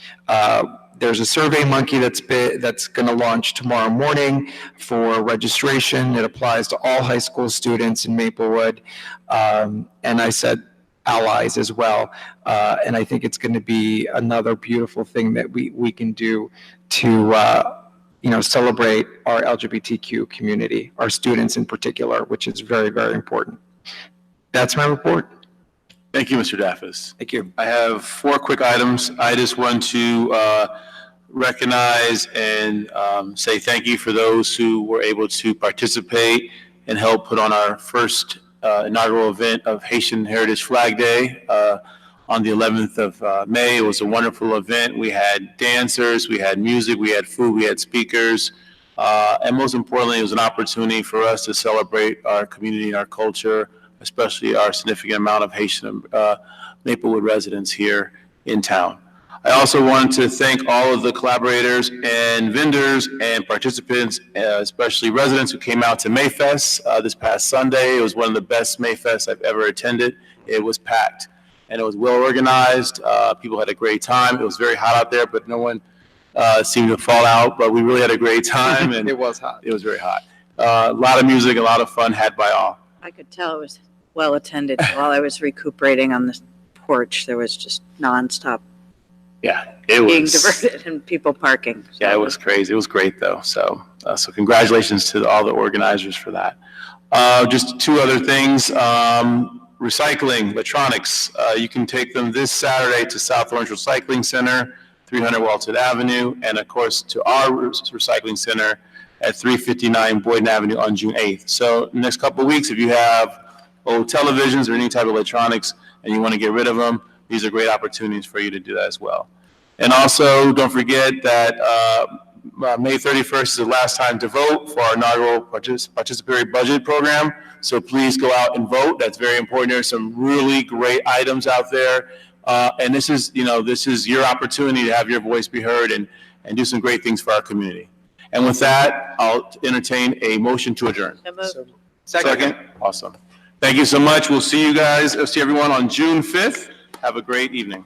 There's a Survey Monkey that's going to launch tomorrow morning for registration. It applies to all high school students in Maplewood. And I said allies as well. And I think it's going to be another beautiful thing that we can do to celebrate our LGBTQ community, our students in particular, which is very, very important. That's my report. Thank you, Mr. Daffis. Thank you. I have 4 quick items. I just want to recognize and say thank you for those who were able to participate and help put on our first inaugural event of Haitian Heritage Flag Day on the 11th of May. It was a wonderful event. We had dancers, we had music, we had food, we had speakers, and most importantly, it was an opportunity for us to celebrate our community and our culture, especially our significant amount of Haitian Maplewood residents here in town. I also wanted to thank all of the collaborators and vendors and participants, especially residents who came out to Mayfest this past Sunday. It was one of the best Mayfests I've ever attended. It was packed and it was well organized. People had a great time. It was very hot out there, but no one seemed to fall out, but we really had a great time. And It was hot. It was very hot. A lot of music, a lot of fun had by all. I could tell it was well attended. While I was recuperating on the porch, there was just nonstop Yeah, it being was. diverted and people parking. Yeah, it was crazy. It was great though. So congratulations to all the organizers for that. Just 2 other things. Recycling, electronics. You can take them this Saturday to South Orange Recycling Center, 300 Walton Avenue, and of course to our recycling center at 359 Boyden Avenue on June 8th. So next couple of weeks, if you have old televisions or any type of electronics and you want to get rid of them, these are great opportunities for you to do that as well. And also, don't forget that May 31st is the last time to vote for our inaugural participatory budget program. So please go out and vote. That's very important. There's some really great items out there. And this is your opportunity to have your voice be heard and do some great things for our community. And with that, I'll entertain a motion to adjourn. Second. Awesome. Thank you so much. We'll see you guys. See everyone on June 5th. Have a great evening.